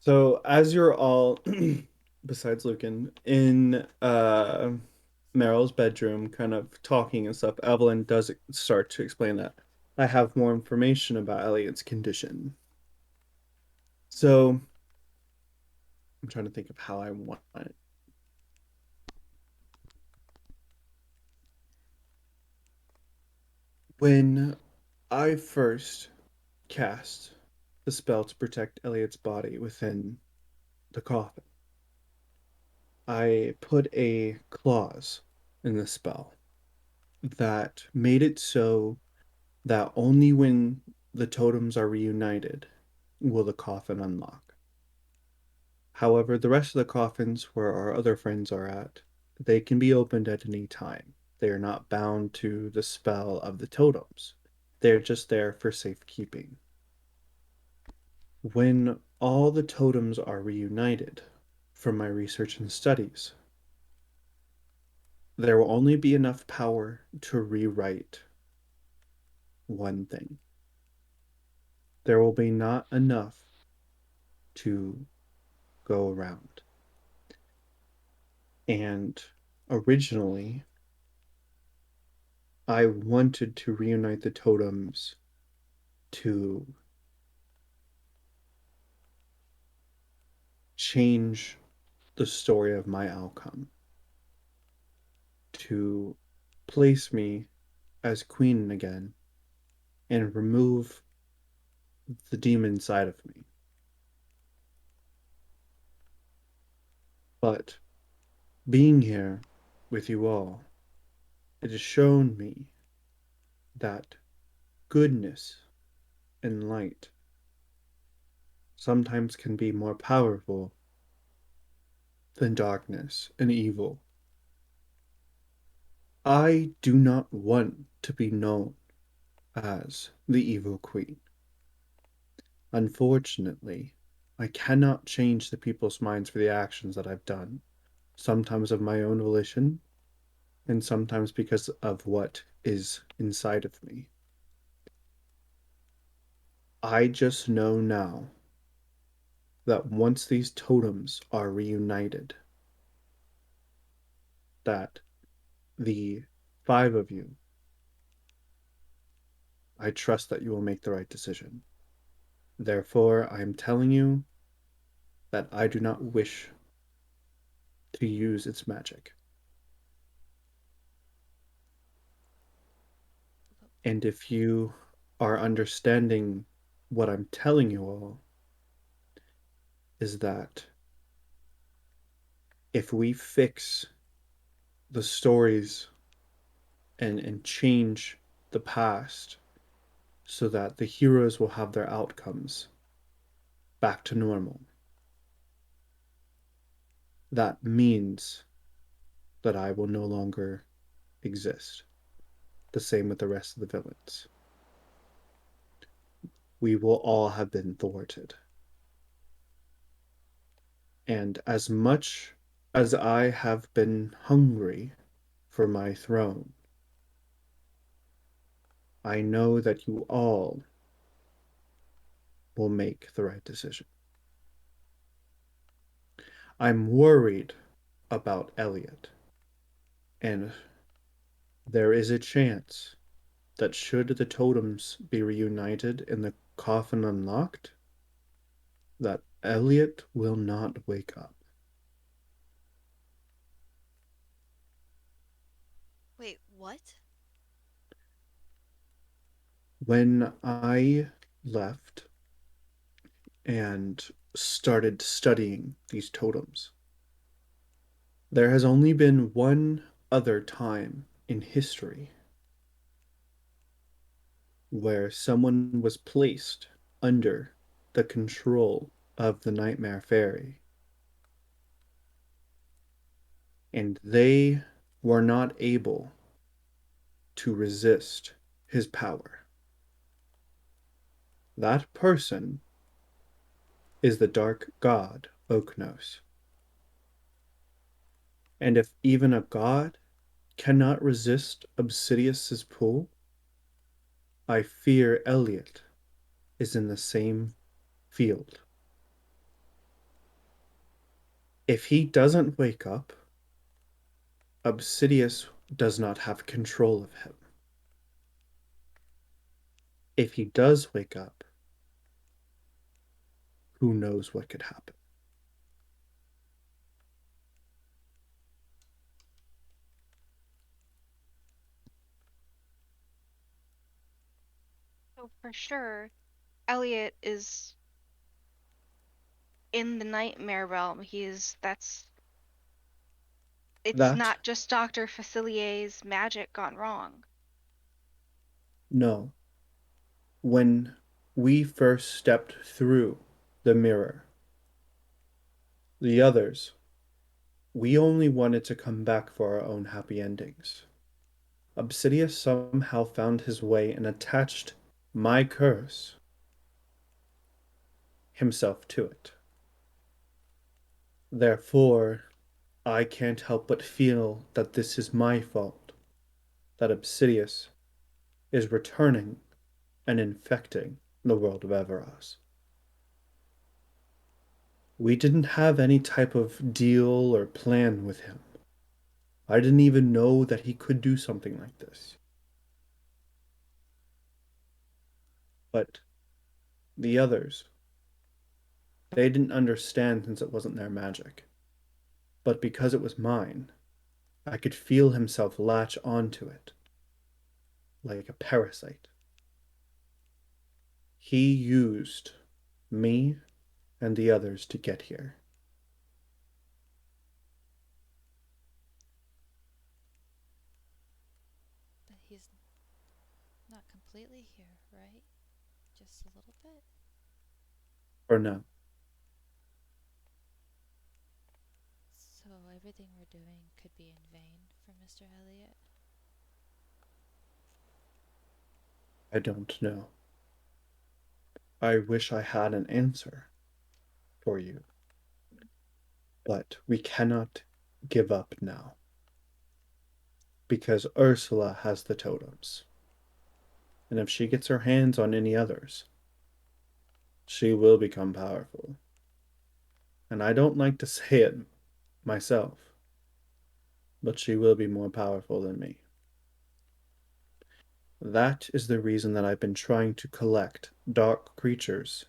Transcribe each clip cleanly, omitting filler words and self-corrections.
So as you're all, besides Lucan, in Meryl's bedroom, kind of talking and stuff, Evelyn does start to explain that I have more information about Elliot's condition. So I'm trying to think of how I want it. When I first cast the spell to protect Elliot's body within the coffin, I put a clause in the spell that made it so that only when the totems are reunited will the coffin unlock. However, the rest of the coffins where our other friends are at, they can be opened at any time. They are not bound to the spell of the totems. They're just there for safekeeping. When all the totems are reunited, from my research and studies, there will only be enough power to rewrite one thing. There will be not enough to go around. And originally, I wanted to reunite the totems to change the story of my outcome, to place me as queen again and remove the demon side of me. But being here with you all, it has shown me that goodness and light sometimes can be more powerful than darkness and evil. I do not want to be known as the evil queen. Unfortunately, I cannot change the people's minds for the actions that I've done, sometimes of my own volition, and sometimes because of what is inside of me. I just know now that once these totems are reunited, that the five of you, I trust that you will make the right decision. Therefore, I am telling you that I do not wish to use its magic. And if you are understanding what I'm telling you all, is that if we fix the stories and change the past so that the heroes will have their outcomes back to normal, that means that I will no longer exist. The same with the rest of the villains. We will all have been thwarted. And as much as I have been hungry for my throne, I know that you all will make the right decision. I'm worried about Eliot, and there is a chance that should the totems be reunited and the coffin unlocked, that Eliot will not wake up. Wait, what? When I left and started studying these totems, there has only been one other time in history where someone was placed under the control of the Nightmare Fairy, and they were not able to resist his power. That person is the dark god Oknos. And if even a god cannot resist Obsidious's pull, I fear Eliot is in the same field. If he doesn't wake up, Obsidious does not have control of him. If he does wake up, who knows what could happen? So for sure, Eliot is in the nightmare realm. It's That? not just Dr. Facilier's magic gone wrong. No. When we first stepped through the mirror, the others, we only wanted to come back for our own happy endings. Obsidious somehow found his way and attached my curse himself to it. Therefore, I can't help but feel that this is my fault, that Obsidious is returning and infecting the world of Everas. We didn't have any type of deal or plan with him. I didn't even know that he could do something like this. But the others, they didn't understand since it wasn't their magic. But because it was mine, I could feel himself latch onto it like a parasite. He used me and the others to get here. But he's not completely here, right? Just a little bit? For now, So everything we're doing could be in vain for Mr. Eliot? I don't know. I wish I had an answer for you, but we cannot give up now because Ursula has the totems. And if she gets her hands on any others, she will become powerful. And I don't like to say it myself, but she will be more powerful than me. That is the reason that I've been trying to collect dark creatures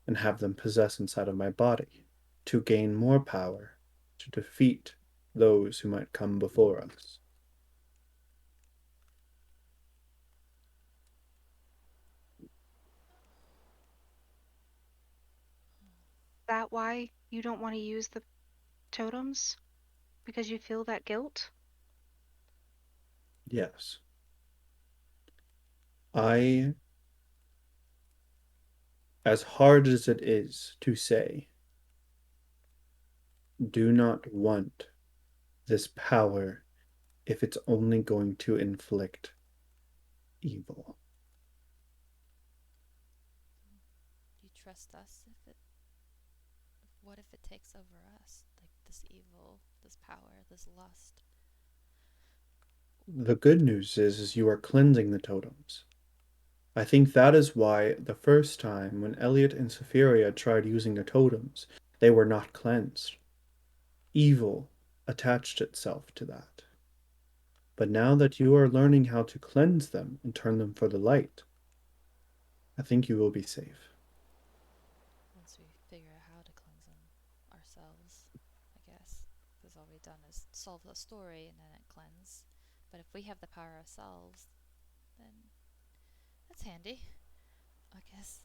and have them possess inside of my body to gain more power to defeat those who might come before us. Is that why you don't want to use the totems? Because you feel that guilt? Yes, I, as hard as it is to say, do not want this power if it's only going to inflict evil. Do you trust us if it. What if it takes over us? Like this evil, this power, this lust? The good news is you are cleansing the totems. I think that is why the first time when Eliot and Sapphiria tried using the totems, they were not cleansed. Evil attached itself to that. But now that you are learning how to cleanse them and turn them for the light, I think you will be safe. Once we figure out how to cleanse them ourselves, I guess. Because all we've done is solve the story and then it cleanse. But if we have the power ourselves, then that's handy, I guess.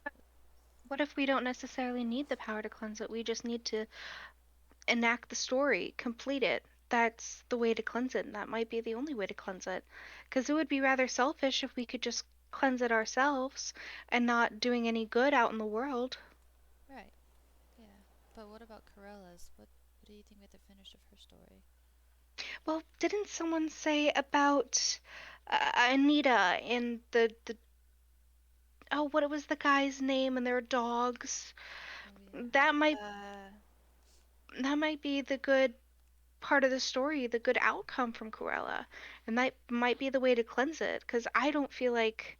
What if we don't necessarily need the power to cleanse it? We just need to enact the story, complete it. That's the way to cleanse it, and that might be the only way to cleanse it. Because it would be rather selfish if we could just cleanse it ourselves and not doing any good out in the world. Right, yeah. But what about Corella's? What do you think with the finish of her story? Well, didn't someone say about Anita and the oh, what was the guy's name and their dogs? Oh, yeah. That might be the good part of the story, the good outcome from Cruella. And that might be the way to cleanse it. Because I don't feel like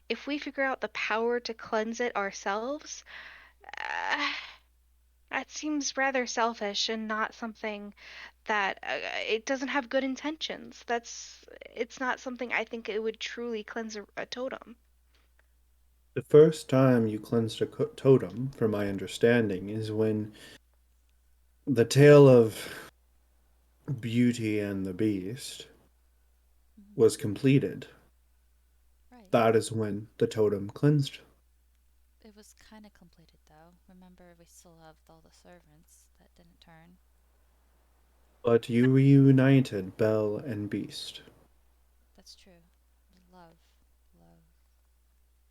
if we figure out the power to cleanse it ourselves, uh, That seems rather selfish and not something that it doesn't have good intentions. It's not something I think it would truly cleanse a totem. The first time you cleansed a totem, from my understanding, is when the tale of Beauty and the Beast Hmm. was completed. Right. That is when the totem cleansed. It was kind of completed though. Remember, we still have all the servants that didn't turn. But you reunited Belle and Beast. That's true. Love. Love.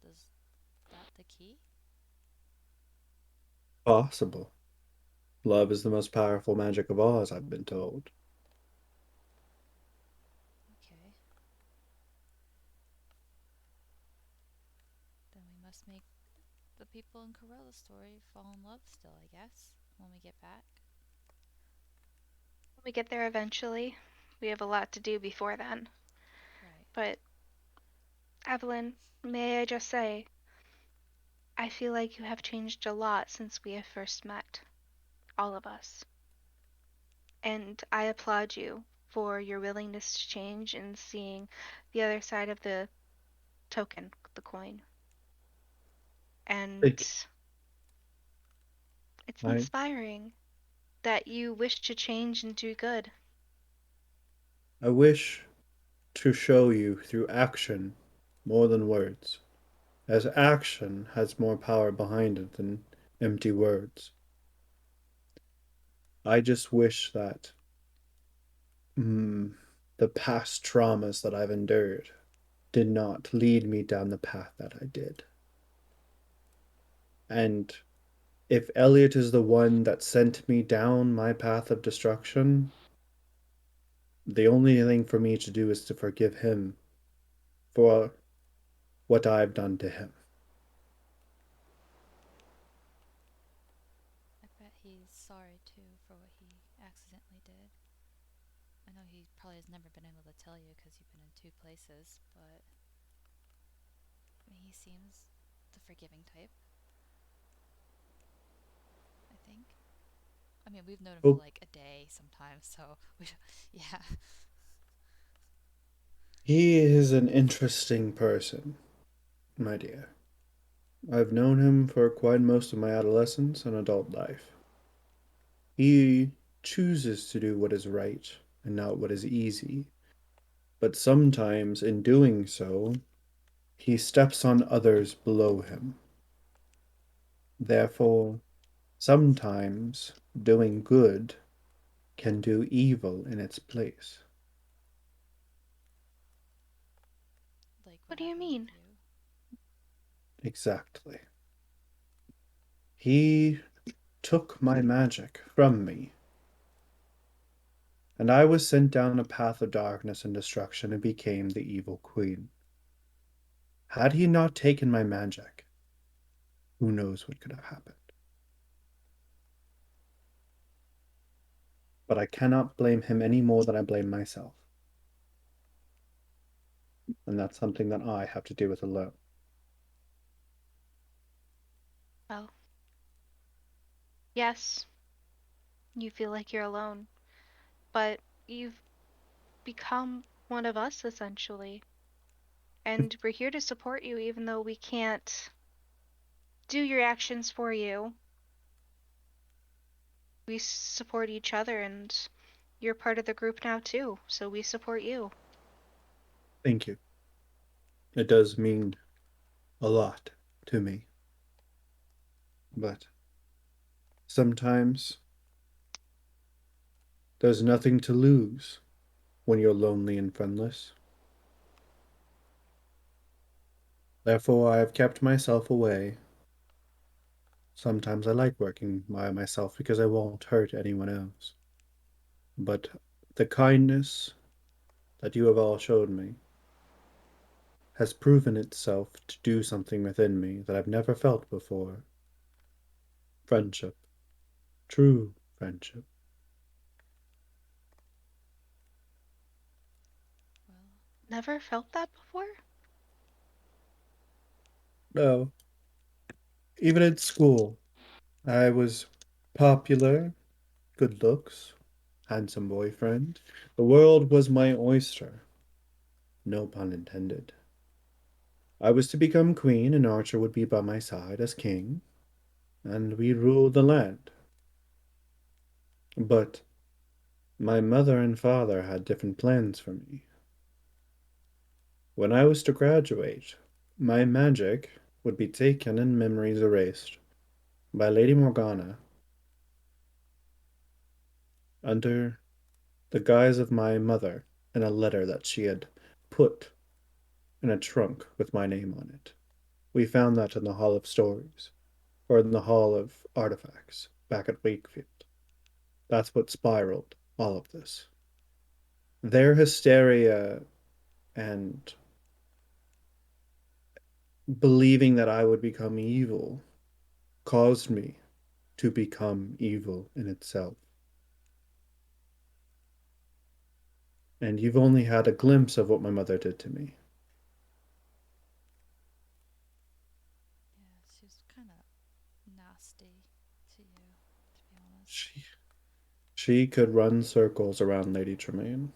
Is that the key? Possible. Love is the most powerful magic of all, as I've been told. Okay. Then we must make the people in Corella's story fall in love still, I guess, when we get back. We get there eventually. We have a lot to do before then. Right. But Evelyn, may I just say, I feel like you have changed a lot since we have first met, all of us. And I applaud you for your willingness to change and seeing the other side of the token, the coin. And Thank it's you. inspiring that you wish to change and do good. I wish to show you through action more than words, as action has more power behind it than empty words. I just wish that the past traumas that I've endured did not lead me down the path that I did. And if Eliot is the one that sent me down my path of destruction, the only thing for me to do is to forgive him for what I've done to him. I bet he's sorry too for what he accidentally did. I know he probably has never been able to tell you because you've been in two places, but I mean, he seems the forgiving type, I think. I mean, we've known him for Oh, like a day sometimes, so we, yeah. he is an interesting person, my dear. I've known him for quite most of my adolescence and adult life. He chooses to do what is right and not what is easy, but sometimes in doing so, he steps on others below him. Therefore, sometimes doing good can do evil in its place. Like What what do you happened with mean? you. Exactly. He took my magic from me, and I was sent down a path of darkness and destruction and became the evil queen. Had he not taken my magic, who knows what could have happened? But I cannot blame him any more than I blame myself. And that's something that I have to deal with alone. Well, yes, you feel like you're alone, but you've become one of us essentially. And we're here to support you even though we can't do your actions for you. We support each other and you're part of the group now too, so we support you. Thank you. It does mean a lot to me. But sometimes there's nothing to lose when you're lonely and friendless. Therefore, I have kept myself away. Sometimes I like working by myself because I won't hurt anyone else. But the kindness that you have all showed me has proven itself to do something within me that I've never felt before. Friendship. True friendship. Well, Never felt that before? No, even at school, I was Popular, good looks, handsome boyfriend. The world was my oyster. No pun intended. I was to become queen, and Archer would be by my side as king, and we ruled the land. But my mother and father had different plans for me. When I was to graduate, my magic would be taken and memories erased by Lady Morgana under the guise of my mother in a letter that she had put in a trunk with my name on it. We found that in the Hall of Stories, or in the Hall of Artifacts, back at Wakefield. That's what spiraled all of this. Their hysteria and believing that I would become evil caused me to become evil in itself. And you've only had a glimpse of what my mother did to me. Yeah, she's kind of nasty to you, to be honest. She she could run circles around Lady Tremaine.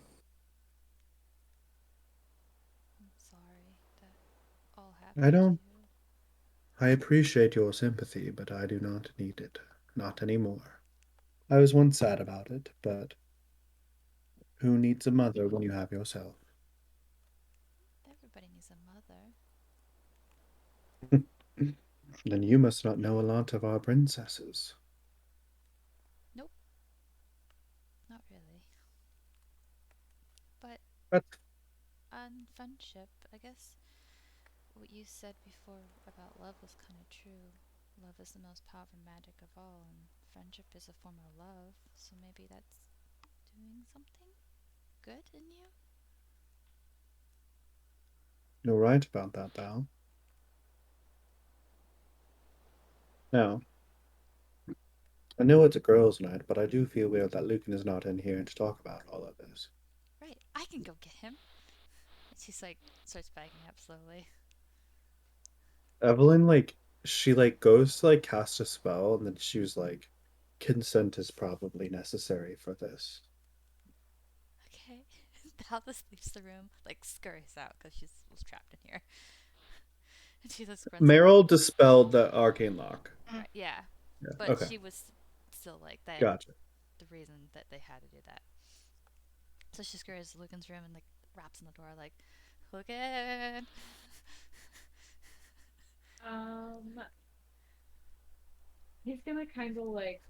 I'm sorry that all I happened to don't you. I appreciate your sympathy, but I do not need it. Not anymore. I was once sad about it, but who needs a mother when you have yourself? Everybody needs a mother. Then you must not know a lot of our princesses. Nope, not really. But That's on friendship, I guess what you said before about love was kind of true. Love is the most powerful magic of all, and friendship is a form of love. So maybe that's doing something good in you? you're right about that, Thal. Now, I know it's a girls' night, but I do feel weird that Lucan is not in here to talk about all of this. Right, I can go get him. And she's like, starts backing up slowly. Evelyn, she goes to cast a spell, and then she was like, consent is probably necessary for this. Okay. Thal just leaves the room, like scurries out because she was trapped in here. And she just runs away. Meryl dispelled the arcane lock. Mhm. Right, yeah. Yeah. But Okay. she was still like that, Gotcha. the reason that they had to do that. So she scurries to Lucan's room and like raps on the door, like, Lucan! Um, he's gonna kind of like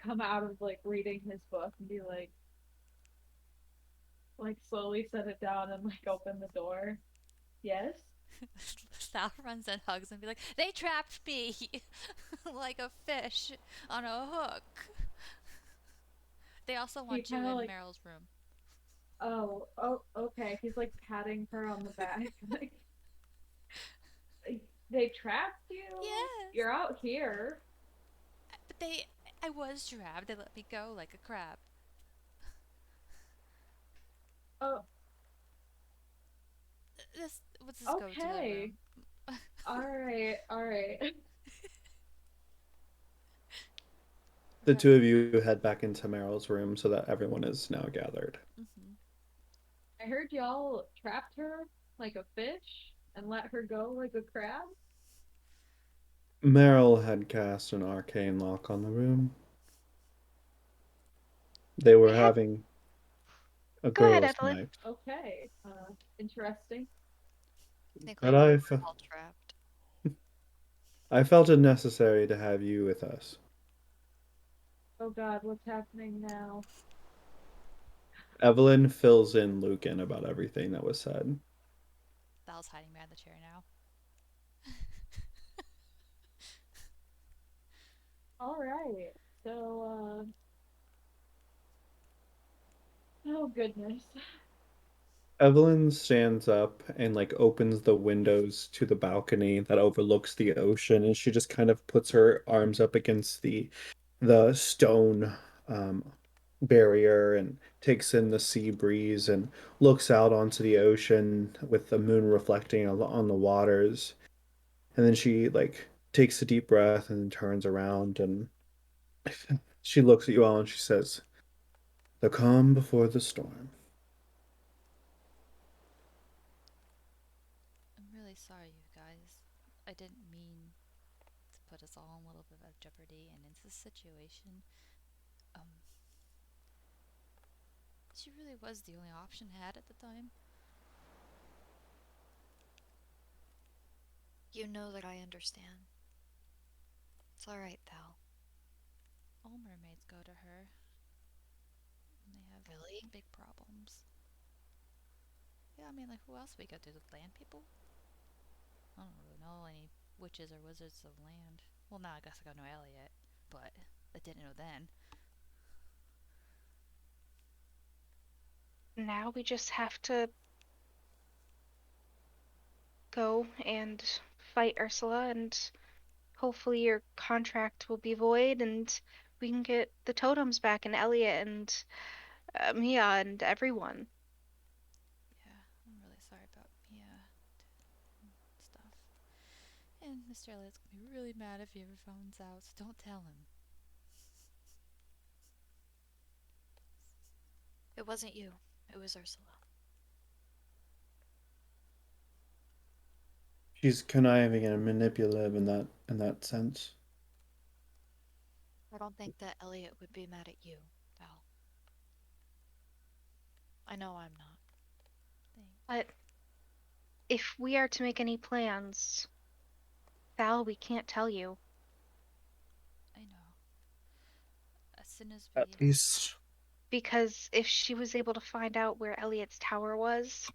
come out of like reading his book and be like slowly set it down and like open the door. Yes. Sal runs and hugs and be like, they trapped me like a fish on a hook. They also He want you kind of in like, Meryl's room. oh, okay. He's like patting her on the back, like they trapped you. Yes, You're out here. but I was trapped. They let me go like a crab. Oh, Let's just go to the okay. room. All right. The But two of you head back into Meryl's room so that everyone is now gathered. mm-hmm. I heard y'all trapped her like a fish and let her go like a crab. Meryl had cast an arcane lock on the room. They We were had. having a Go ahead, girls' Evelyn. night, Okay. Interesting. They but claimed we were all trapped. I felt it necessary to have you with us. Oh God, what's happening now? Evelyn fills in Lucan about everything that was said. Val's hiding behind the chair now. All right. So, oh goodness. Evelyn stands up and opens the windows to the balcony that overlooks the ocean, and she just kind of puts her arms up against the stone barrier and takes in the sea breeze and looks out onto the ocean with the moon reflecting on the waters. And then she takes a deep breath and turns around and she looks at you all and she says, "The calm before the storm." I'm really sorry, you guys. I didn't mean to put us all in a little bit of jeopardy and into this situation. Um, she really was the only option I had at the time. You know that I understand. It's alright, Thal. All mermaids go to her when they have Really? big problems. Yeah, I mean, like, who else we go to? The land people? I don't really know any witches or wizards of land. Well, now I guess I got no Eliot, but I didn't know then. Now we just have to go and fight Ursula, and hopefully your contract will be void and we can get the totems back and Elliot and Mia and everyone. Yeah, I'm really sorry about Mia and stuff. And Mr. Eliot's gonna be really mad if he ever finds out, so don't tell him. It wasn't you. It was Ursula. She's conniving and manipulative in that sense. I don't think that Eliot would be mad at you, Thal. I know I'm not. Thanks. But if we are to make any plans, Thal, we can't tell you. I know. As soon as At we least Because if she was able to find out where Elliot's tower was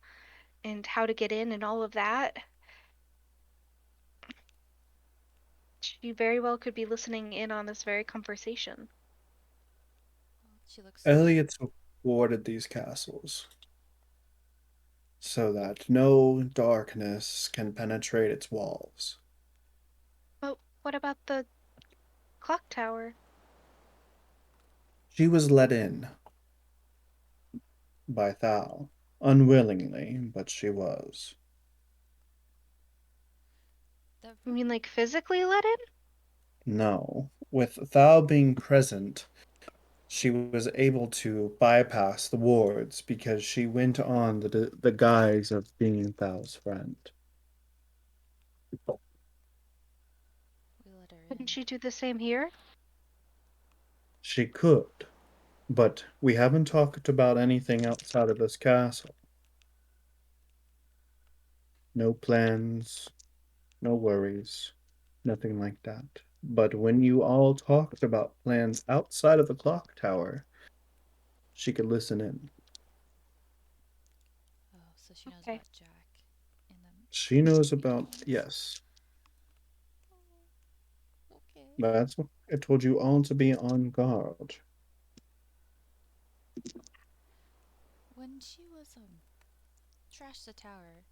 and how to get in and all of that, she very well could be listening in on this very conversation. well, she looks Eliot's warded these castles so that no darkness can penetrate its walls. But what about the clock tower? She was let in by Thal, unwillingly, but she was. the You mean room. like physically let in? No, with Thal being present, she was able to bypass the wards because she went on the guise of being Thal's friend. We let her Couldn't in. she do the same here? She could, but we haven't talked about anything outside of this castle. No plans, no worries, nothing like that. But when you all talked about plans outside of the clock tower, she could listen in. Oh, so she knows Okay. about Jack and the She knows big about, plans. yes. Oh, okay. That's what I told you all to be on guard. When she was trashed the tower,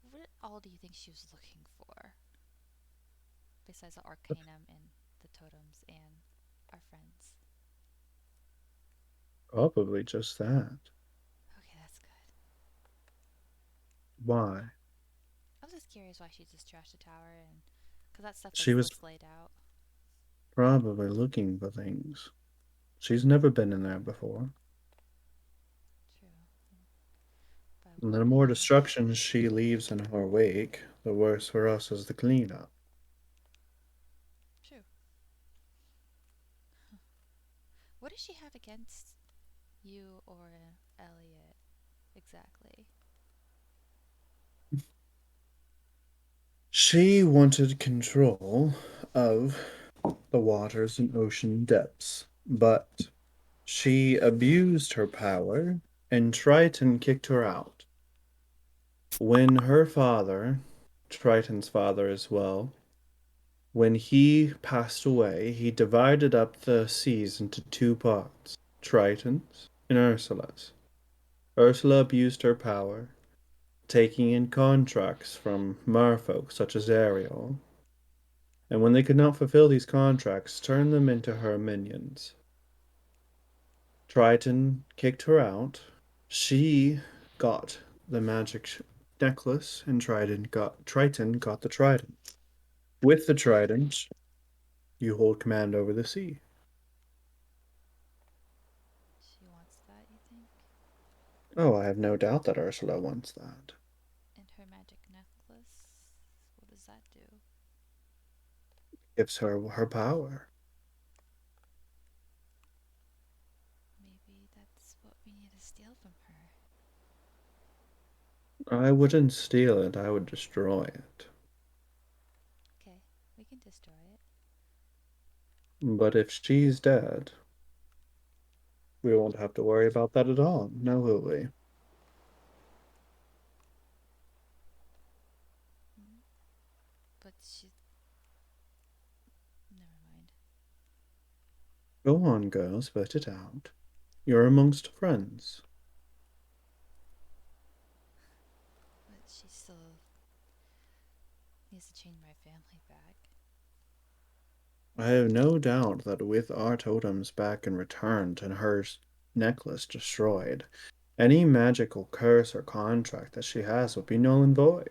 what all do you think she was looking for? Besides the Arcanum and the Totems and our friends. Probably just that. Okay, that's good. Why? I was just curious why she just trashed the tower and because that stuff She was was list laid out. probably looking for things. She's never been in there before. True. But I And will the more be. destruction she leaves in her wake, the worse for us as the cleanup. True. What does she have against you or Eliot exactly? She wanted control of the waters and ocean depths, but she abused her power and Triton kicked her out. When her father, Triton's father as well, when he passed away, he divided up the seas into two parts, Triton's and Ursula's. Ursula abused her power, taking in contracts from merfolk such as Ariel, and when they could not fulfill these contracts, turned them into her minions. Triton kicked her out. She got the magic necklace, and Triton got the trident. With the trident, you hold command over the sea. She wants that, you think? Oh, I have no doubt that Ursula wants that. And her magic necklace? What does that do? Gives her power. Maybe that's what we need to steal from her. I wouldn't steal it, I would destroy it. Okay, we can destroy it. But if she's dead, we won't have to worry about that at all, now will we? Mm. But she. Never mind. Go on, girl, spit it out. You're amongst friends. But she still needs to change my family back. I have no doubt that with our totems back and returned and her necklace destroyed, any magical curse or contract that she has would be null and void.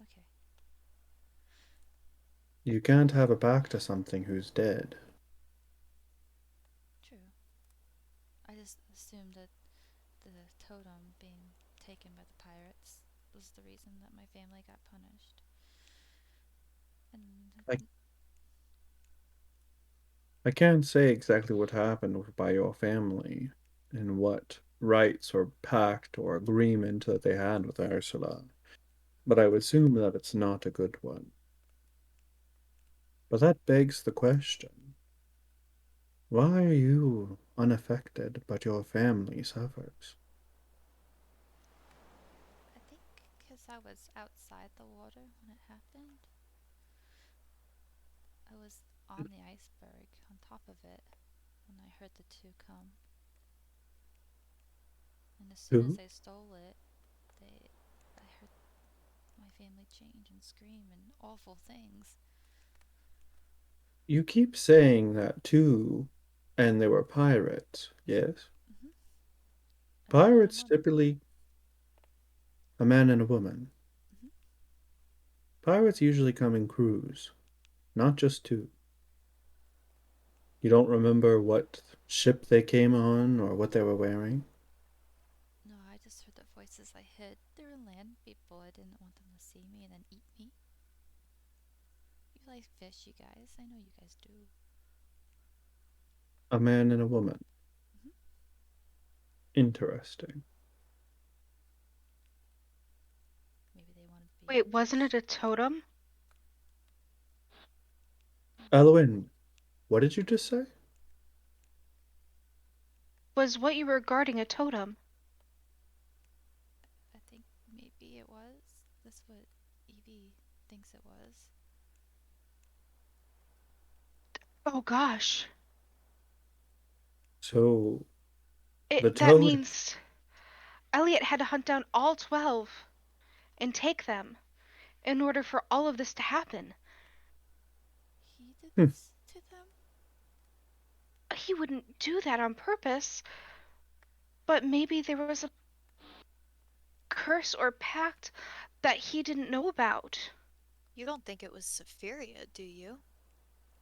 Okay. You can't have a back to something who's dead. True. I just assumed that the totem being taken by the pirates was the reason that my family got punished. And I can't say exactly what happened by your family and what rights or pact or agreement that they had with Ursula, but I would assume that it's not a good one. But that begs the question, why are you unaffected but your family suffers? I think because I was outside the water when it happened, I was on the iceberg on top of it when I heard the two come. And as soon as Who? they stole it, I heard my family change and scream and awful things. You keep saying that too, and they were pirates, yes? Mm-hmm. A man and a Pirates woman. typically a man and a woman. Mm-hmm. Pirates usually come in crews, not just two. You don't remember what ship they came on or what they were wearing? No, I just heard the voices I hid. They were land people. I didn't want them to see me and then eat me. You like fish, you guys. I know you guys do. A man and a woman. Mm-hmm. Interesting. Maybe they wanted to be Wait, wasn't fish. it a totem? Elwyn, what did you just say? Was what you were guarding a totem? I think maybe it was. That's what Evie thinks it was. Oh gosh. So, the That toad, means Eliot had to hunt down all 12 and take them in order for all of this to happen. He did hmm, this to them? He wouldn't do that on purpose, but maybe there was a curse or pact that he didn't know about. You don't think it was Sapphiria, do you?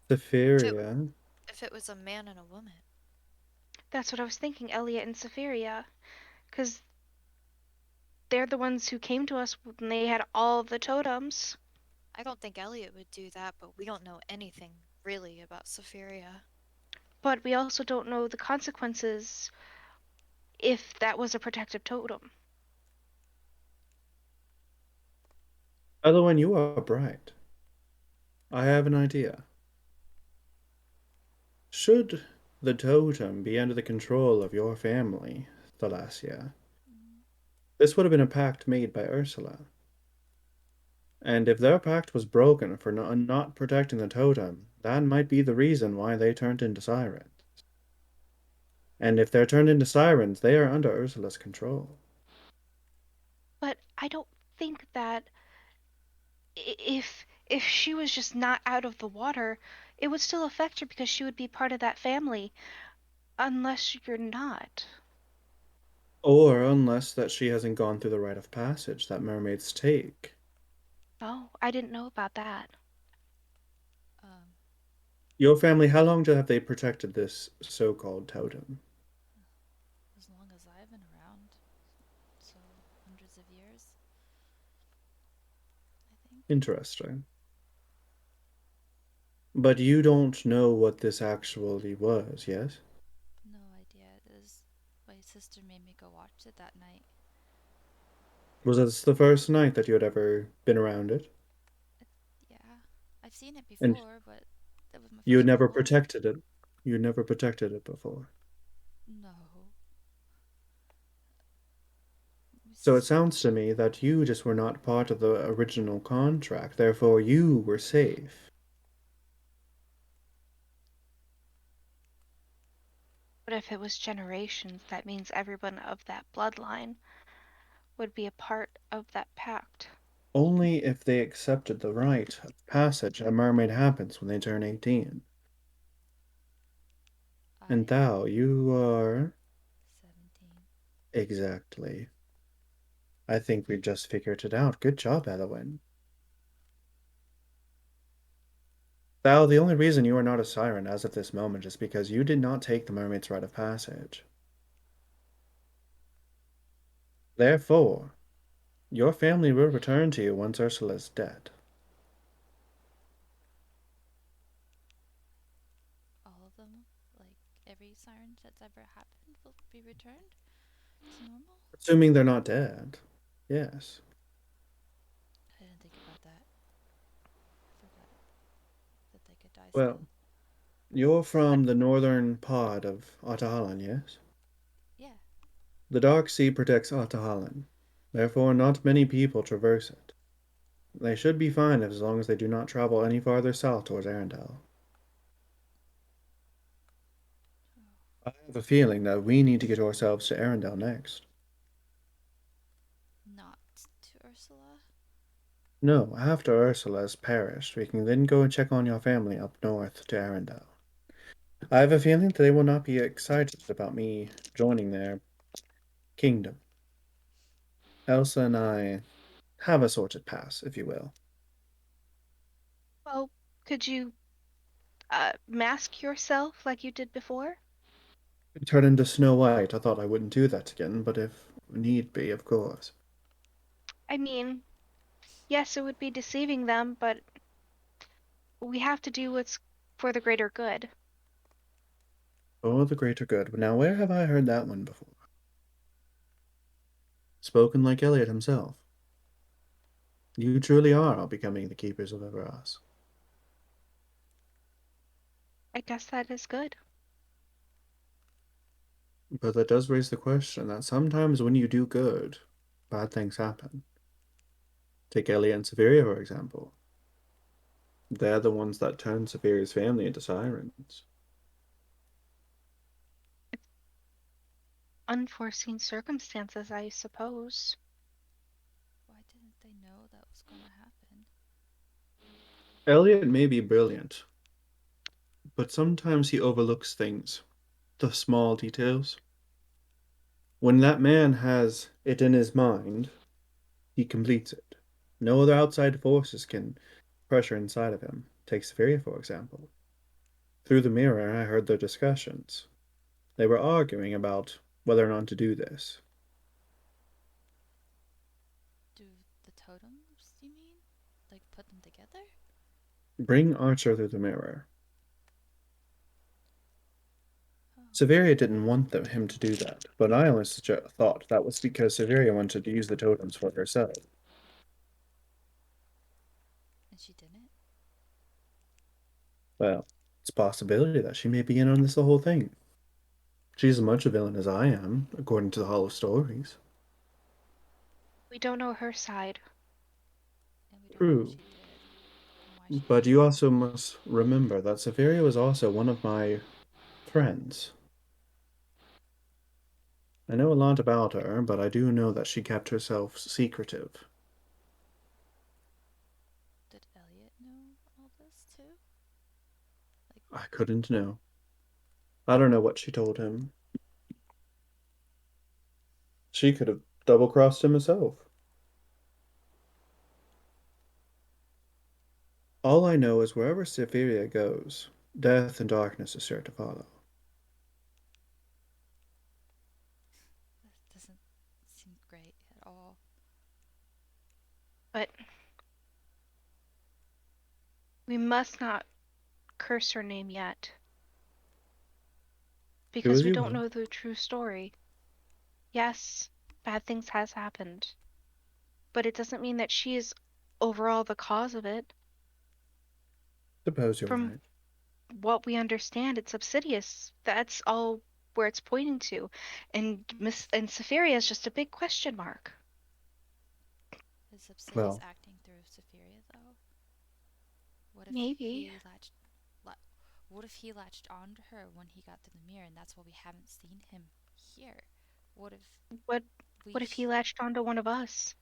If it Sapphiria. if it was a man and a woman. That's what I was thinking, Elliot and Sapphiria, because they're the ones who came to us when they had all the totems. I don't think Elliot would do that, but we don't know anything really about Sapphiria. But we also don't know the consequences if that was a protective totem. Elwyn, you are bright. I have an idea. Should the totem be under the control of your family, Thalassia, Mm, this would have been a pact made by Ursula. And if their pact was broken for not protecting the totem, that might be the reason why they turned into sirens. And if they're turned into sirens, they are under Ursula's control. But I don't think that if she was just not out of the water, it would still affect her because she would be part of that family, unless you're not. Or unless that she hasn't gone through the rite of passage that mermaids take. Oh, I didn't know about that. Um, Your family, how long have they protected this so-called totem? as long as I've been around, so hundreds of years, I think. Interesting. But you don't know what this actually was, yes? No idea. It is. My sister made me go watch it that night. Was this the first night that you had ever been around it? Yeah, I've seen it And before, but that was my you had first never prolong. protected it? You had never protected it before. No. My So it sister. sounds to me that you just were not part of the original contract, therefore you were safe. But if it was generations, that means everyone of that bloodline would be a part of that pact. Only if they accepted the rite of passage a mermaid happens when they turn 18. And I thou, you are 17. exactly. I think we've just figured it out. Good job, Elwyn. Thou, the only reason you are not a siren as of this moment is because you did not take the mermaid's rite of passage. Therefore, your family will return to you once Ursula is dead. All of them, like every siren that's ever happened, will be returned to normal. Assuming they're not dead. Yes. I didn't think about that. I forgot that they could die Well, still. you're But from the northern pod of Otahalan, yes? Yeah. The Dark Sea protects Otahalan. Therefore, not many people traverse it. They should be fine as long as they do not travel any farther south towards Arendalle. Oh. I have a feeling that we need to get ourselves to Arendalle next. Not to Ursula. No, after Ursula has perished, we can then go and check on your family up north to Arendalle. I have a feeling that they will not be excited about me joining their kingdom. Elsa and I have a sorted pass, if you will. well, could you mask yourself like you did before? Turn into Snow White. I thought I wouldn't do that again, but if need be, of course. I mean, yes, it would be deceiving them, but we have to do what's for the greater good. For the greater good. Now, where have I heard that one before? Spoken like Eliot himself. You truly are becoming the keepers of Everas. I guess that is good. But that does raise the question that sometimes when you do good, bad things happen. Take Ellie and Sapphiria, for example. They're the ones that turned Saphiria's family into sirens. Unforeseen circumstances, I suppose. Why didn't they know that was gonna happen? Elliot may be brilliant, but sometimes he overlooks things, the small details. When that man has it in his mind, he completes it. No other outside forces can pressure inside of him. Take Sapphiria, for example. Through the mirror, I heard their discussions. They were arguing about whether or not to do this. Do the totems, you mean? Like put them together? Bring Archer through the mirror. Oh. Saveria didn't want him to do that, but I always thought that was because Saveria wanted to use the totems for herself. And she didn't? Well, it's a possibility that she may be in on this the whole thing. She's as much a villain as I am, according to the Hollow Stories. We don't know her side. And we don't know what True, she did and why she but did you it. also must remember that Saveria was also one of my friends. I know a lot about her, but I do know that she kept herself secretive. Did Eliot know all this too? Like, I couldn't know. I don't know what she told him. She could have double-crossed him herself. All I know is wherever Sapphiria goes, death and darkness is sure to follow. That doesn't seem great at all. But we must not curse her name yet. Do Because as we you don't will. know the true story. Yes, bad things has happened. But it doesn't mean that she is overall the cause of it. Suppose you're From right. what we understand, it's Obsidious. That's all where it's pointing to. And Sapphiria is just a big question mark. Is Obsidious Well, acting through Sapphiria though? What if Maybe. he latched? What if he latched onto her when he got through the mirror, and that's why we haven't seen him here? What if What we? what if he latched onto one of us?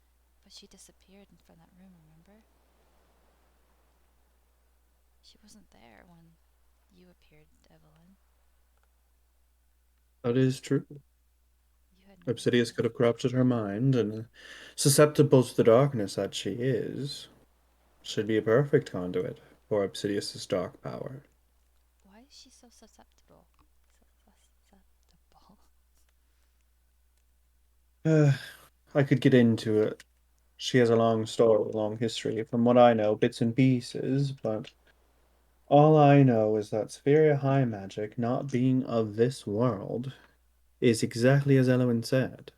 But she disappeared from that room. Remember? She wasn't there when you appeared, Evelyn. that is true. You had no Obsidious idea. could have corrupted her mind, and susceptible to the darkness that she is, should be a perfect conduit for Obsidious's dark power. Why is she so susceptible? Susceptible. Uh, I could get into it. She has a long story, a long history. From what I know, bits and pieces, but all I know is that Spheria High magic, not being of this world, is exactly as Elwyn said,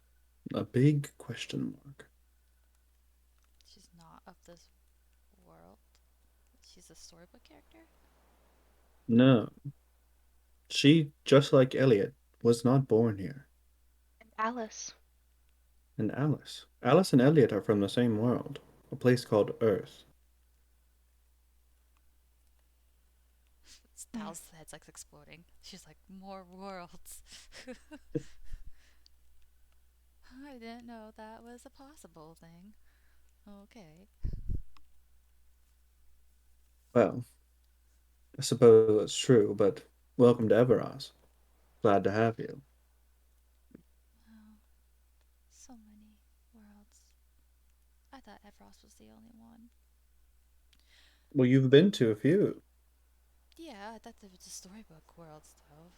a big question mark. She's not of this world. She's a storybook character. No, she, just like Eliot, was not born here. And Alice. And Alice. Alice and Eliot are from the same world, a place called Earth. Hmm. Thal's head's like exploding. She's like, more worlds. I didn't know that was a possible thing. Okay. Well, I suppose that's true, but welcome to Everas. Glad to have you. Wow. So many worlds. I thought Evros was the only one. Well, you've been to a few. Yeah, I thought there was a storybook worlds though.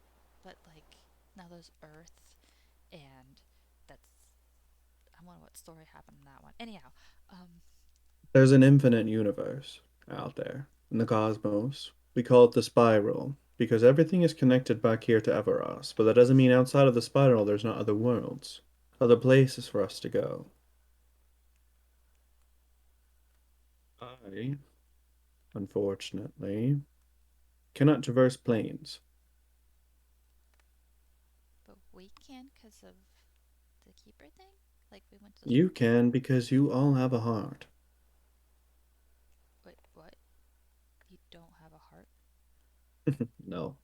But like, now there's Earth, and that's. I wonder what story happened in that one. Anyhow, um, There's an infinite universe out there in the cosmos. We call it the spiral because everything is connected back here to Everas, but that doesn't mean outside of the spiral there's not other worlds, other places for us to go. I, unfortunately, cannot traverse planes. but we can because of the keeper thing. Like we went to the You storybook. can because you all have a heart. Wait, what? You don't have a heart? No,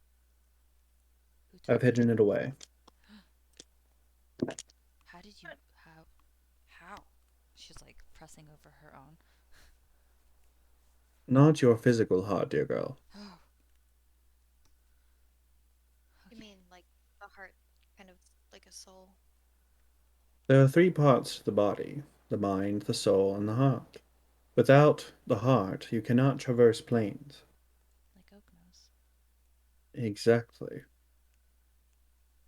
Who I've took it? hidden it away. How did you? How? How? She's like pressing over her own. Not your physical heart, dear girl. Oh, You okay. mean like the heart, kind of like a soul? There are three parts to the body: the mind, the soul, and the heart. Without the heart, you cannot traverse planes. Like Oknos. Exactly.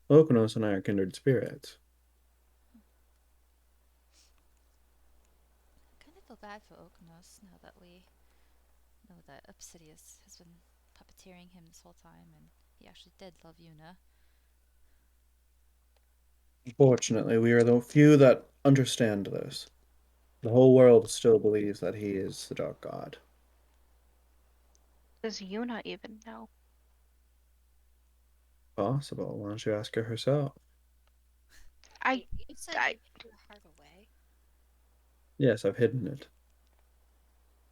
Oknos and I are kindred spirits. I kind of feel bad for Oknos now that we know that Obsidious has been puppeteering him this whole time, and he actually did love Yuna. Unfortunately, we are the few that understand this. The whole world still believes that he is the Dark God. Does Yuna even know? Possible. Why don't you ask her herself? I, Wait, you said I you hid your heart away, Yes, I've hidden it.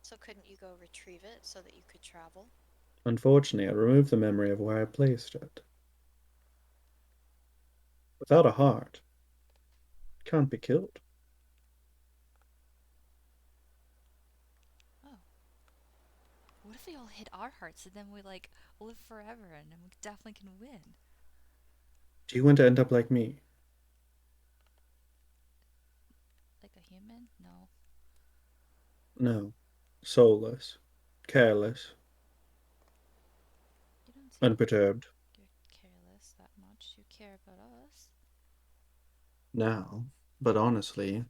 so couldn't you go retrieve it so that you could travel? Unfortunately, I removed the memory of where I placed it. Without a heart, it can't be killed. Oh, what if we all hid our hearts and then we like live forever and then we definitely can win? Do you want to end up like me? human? No. No. Soulless. Careless. You don't seem like Unperturbed. you're careless that much. You care about us. Now. But honestly,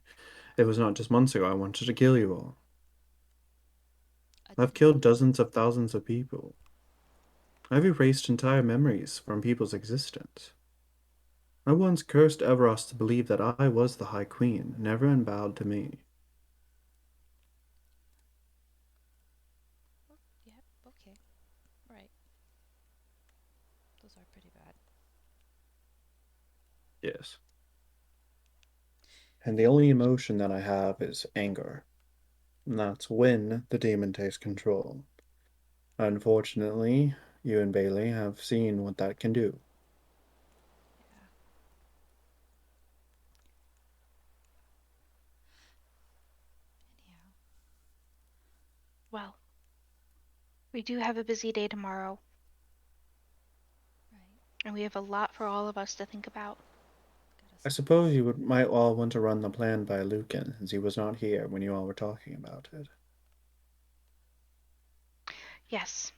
it was not just months ago I wanted to kill you all. I I've didn't killed know. dozens of thousands of people. I've erased entire memories from people's existence. I once cursed Everas to believe that I was the High Queen, and everyone bowed to me. Oh, yeah, okay. Right. Those are pretty bad. Yes. And the only emotion that I have is anger. And that's when the demon takes control. Unfortunately, you and Bailey have seen what that can do. Yeah. Anyhow. Well, we do have a busy day tomorrow, Right. and we have a lot for all of us to think about. Gotta I solve suppose this. you might all want to run the plan by Lucan, since he was not here when you all were talking about it. Yes.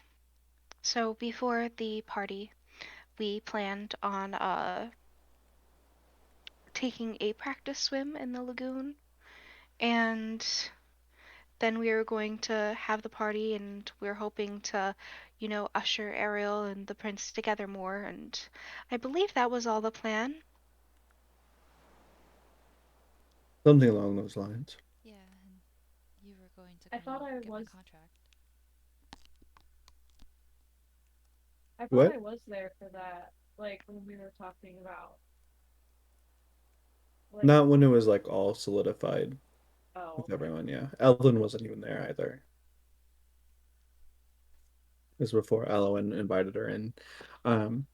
So before the party, we planned on taking a practice swim in the lagoon, and then we were going to have the party, and we are hoping to, usher Ariel and the prince together more, and I believe that was all the plan. Something along those lines. Yeah, and you were going to I go thought I get the was contract. I thought What? I was there for that. Like when we were talking about like Not when it was like all solidified oh with okay. everyone, yeah. Evelyn wasn't even there either. It was before Elowen invited her in. Um,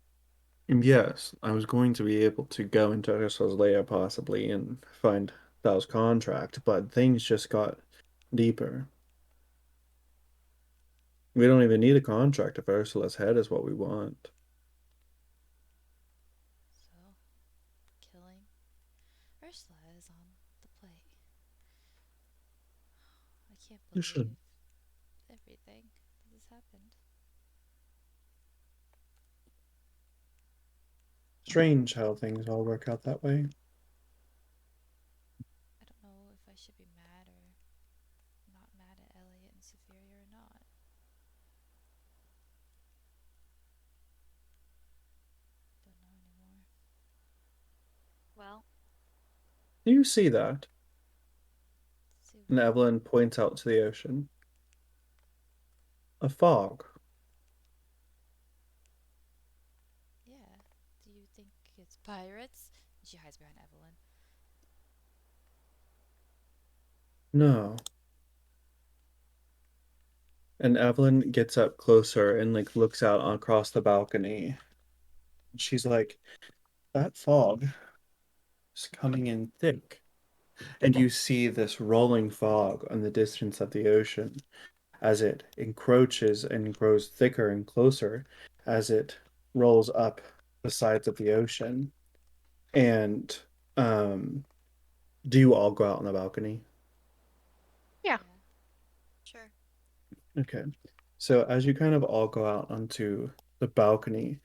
and yes, I was going to be able to go into Ursula's lair possibly and find Thal's contract, but things just got deeper. We don't even need a contract if Ursula's head is what we want. So, killing Ursula is on the plate. I can't You should. believe everything that has happened. Strange how things all work out that way. I don't know if I should be mad or not mad at Eliot and Sapphiria or not. Don't know anymore. Well, Do you see that? See And what? Evelyn points out to the ocean. A fog. Yeah. Do you think it's pirates? She hides behind Evelyn. No. And Evelyn gets up closer and like looks out across the balcony. She's like, that fog is coming in thick. And you see this rolling fog on the distance of the ocean as it encroaches and grows thicker and closer as it rolls up the sides of the ocean. And um, do you all go out on the balcony? Yeah. Yeah. sure. Okay. So as you kind of all go out onto the balcony,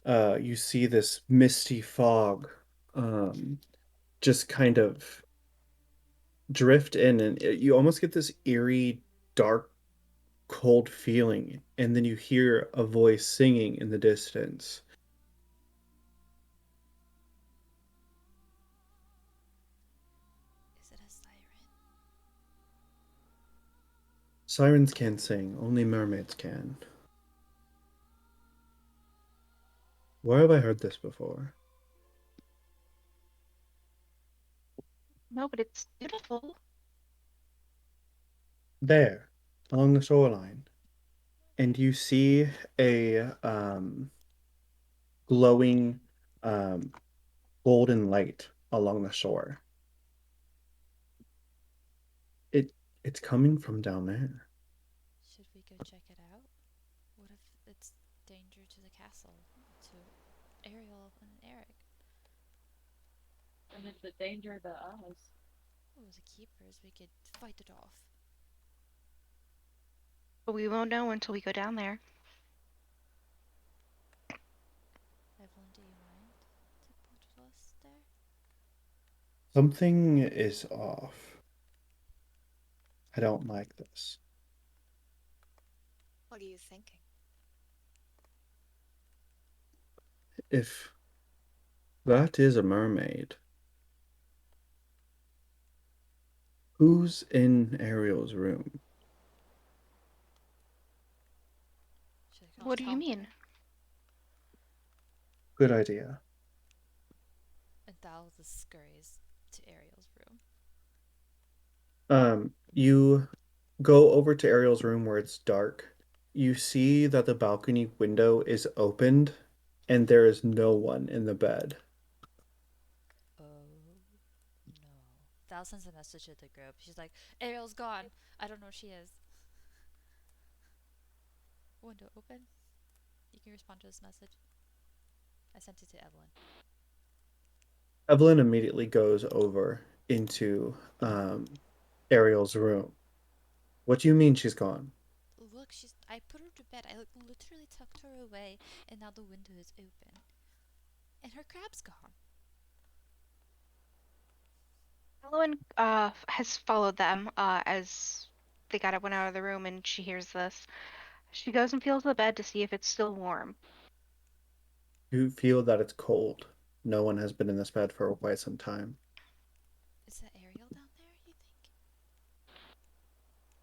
you see this misty fog um, just kind of drift in, and you almost get this eerie, dark, cold feeling. And then you hear a voice singing in the distance. Is it a siren? Sirens can't sing, only mermaids can. Where have I heard this before? No, but it's beautiful. There, along the shoreline. And you see a glowing um, golden light along the shore. It it's coming from down there. Should we go check it out? What if it's danger to the castle? To Ariel and Eric? And it's a danger to us. What was the keepers? We could fight it off. But we won't know until we go down there. Evelyn, do you mind to put us there? Something is off. I don't like this. What are you thinking? If that is a mermaid, who's in Ariel's room? Should I What do you tell mean? her? Good idea. And Thal just scurries to Ariel's room. You go over to Ariel's room where it's dark. You see that the balcony window is opened and there is no one in the bed. Oh no. Thal sends a message to the group. She's like, Ariel's gone. I don't know where she is. Window open. You can respond to this message. I sent it to Evelyn. Evelyn immediately goes over into Ariel's room. What do you mean she's gone? Look, I put her to bed. I literally tucked her away, and now the window is open. And her crab's gone. Evelyn has followed them as they went out of the room, and she hears this. She goes and feels the bed to see if it's still warm. You feel that it's cold. No one has been in this bed for quite some time. Is that Ariel down there, you think?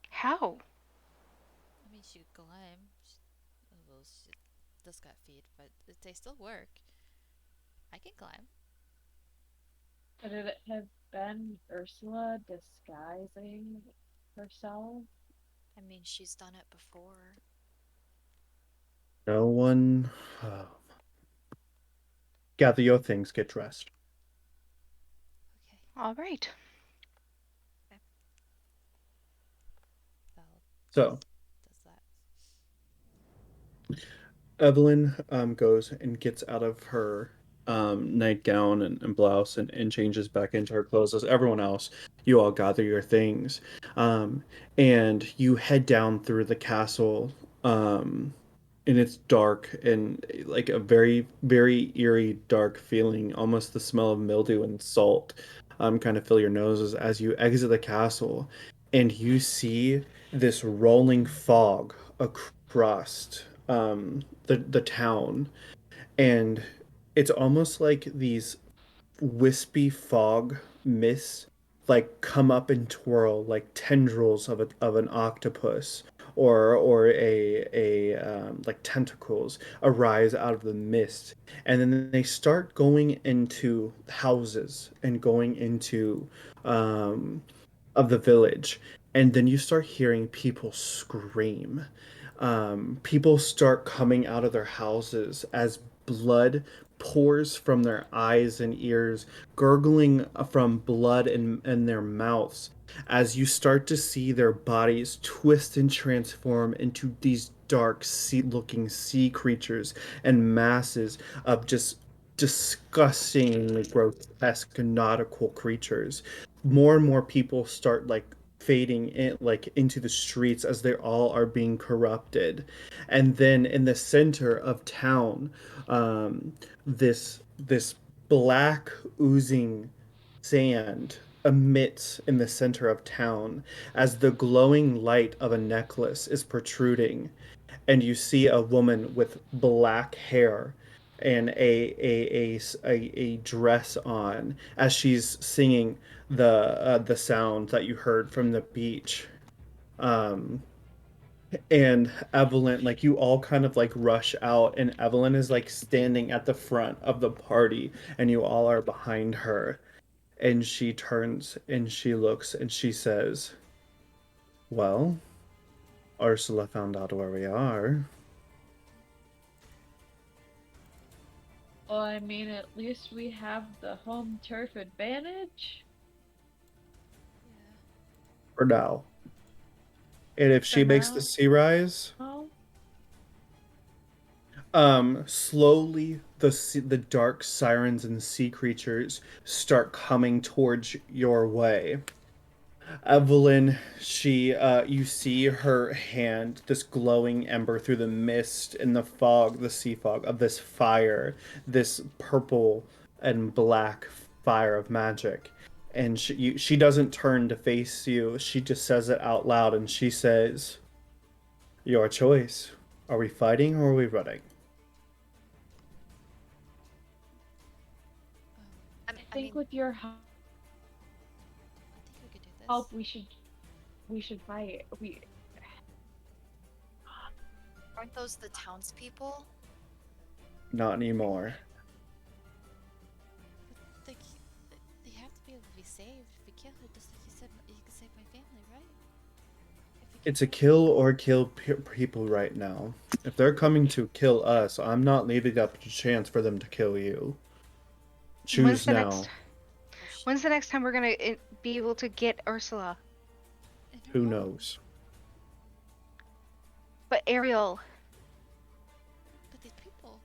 How? I mean, she could climb. Well, she does got feet, but they still work. I can climb. Could it have been Ursula disguising herself? I mean, she's done it before. No one. Gather your things, get dressed. Okay. All right. Val So, does that. Evelyn goes and gets out of her nightgown and blouse and changes back into her clothes as everyone else. You all gather your things. And you head down through the castle. And it's dark and like a very, very eerie, dark feeling, almost the smell of mildew and salt kind of fill your noses as you exit the castle. And you see this rolling fog across the town, and it's almost like these wispy fog mists like come up and twirl like tendrils of an octopus or like tentacles arise out of the mist, and then they start going into houses and going into of the village, and then you start hearing people scream. People start coming out of their houses as blood pours from their eyes and ears, gurgling from blood in their mouths, as you start to see their bodies twist and transform into these dark sea-looking sea creatures and masses of just disgustingly grotesque nautical creatures. More and more people start like fading in like into the streets as they all are being corrupted. And then in the center of town, this black oozing sand emits in the center of town as the glowing light of a necklace is protruding, and you see a woman with black hair and a dress on as she's singing the sound that you heard from the beach. Um, and Evelyn, like you all kind of like rush out, and Evelyn is like standing at the front of the party, and you all are behind her. And she turns and she looks and she says, "Well, Ursula found out where we are." Well, I mean, at least we have the home turf advantage. Yeah. For now. And if For she makes the now. sea rise, Oh, slowly the dark sirens and sea creatures start coming towards your way. Evelyn, you see her hand, this glowing ember through the mist and the fog, the sea fog of this fire, this purple and black fire of magic. And she doesn't turn to face you. She just says it out loud, and she says, "Your choice. Are we fighting or are we running?" Um, I I think mean, with your I think we could do help, this. we should fight. aren't those the townspeople? Not anymore. But they have to be able to be saved. If we kill her, just like you said, you can save my family, right? If we It's kill a her, kill or kill people right now. If they're coming to kill us, I'm not leaving up to chance for them to kill you. When's Choose the next? now. Oh shit. When's the next time we're gonna be able to get Ursula? in her Who home. knows? But Ariel, But these people.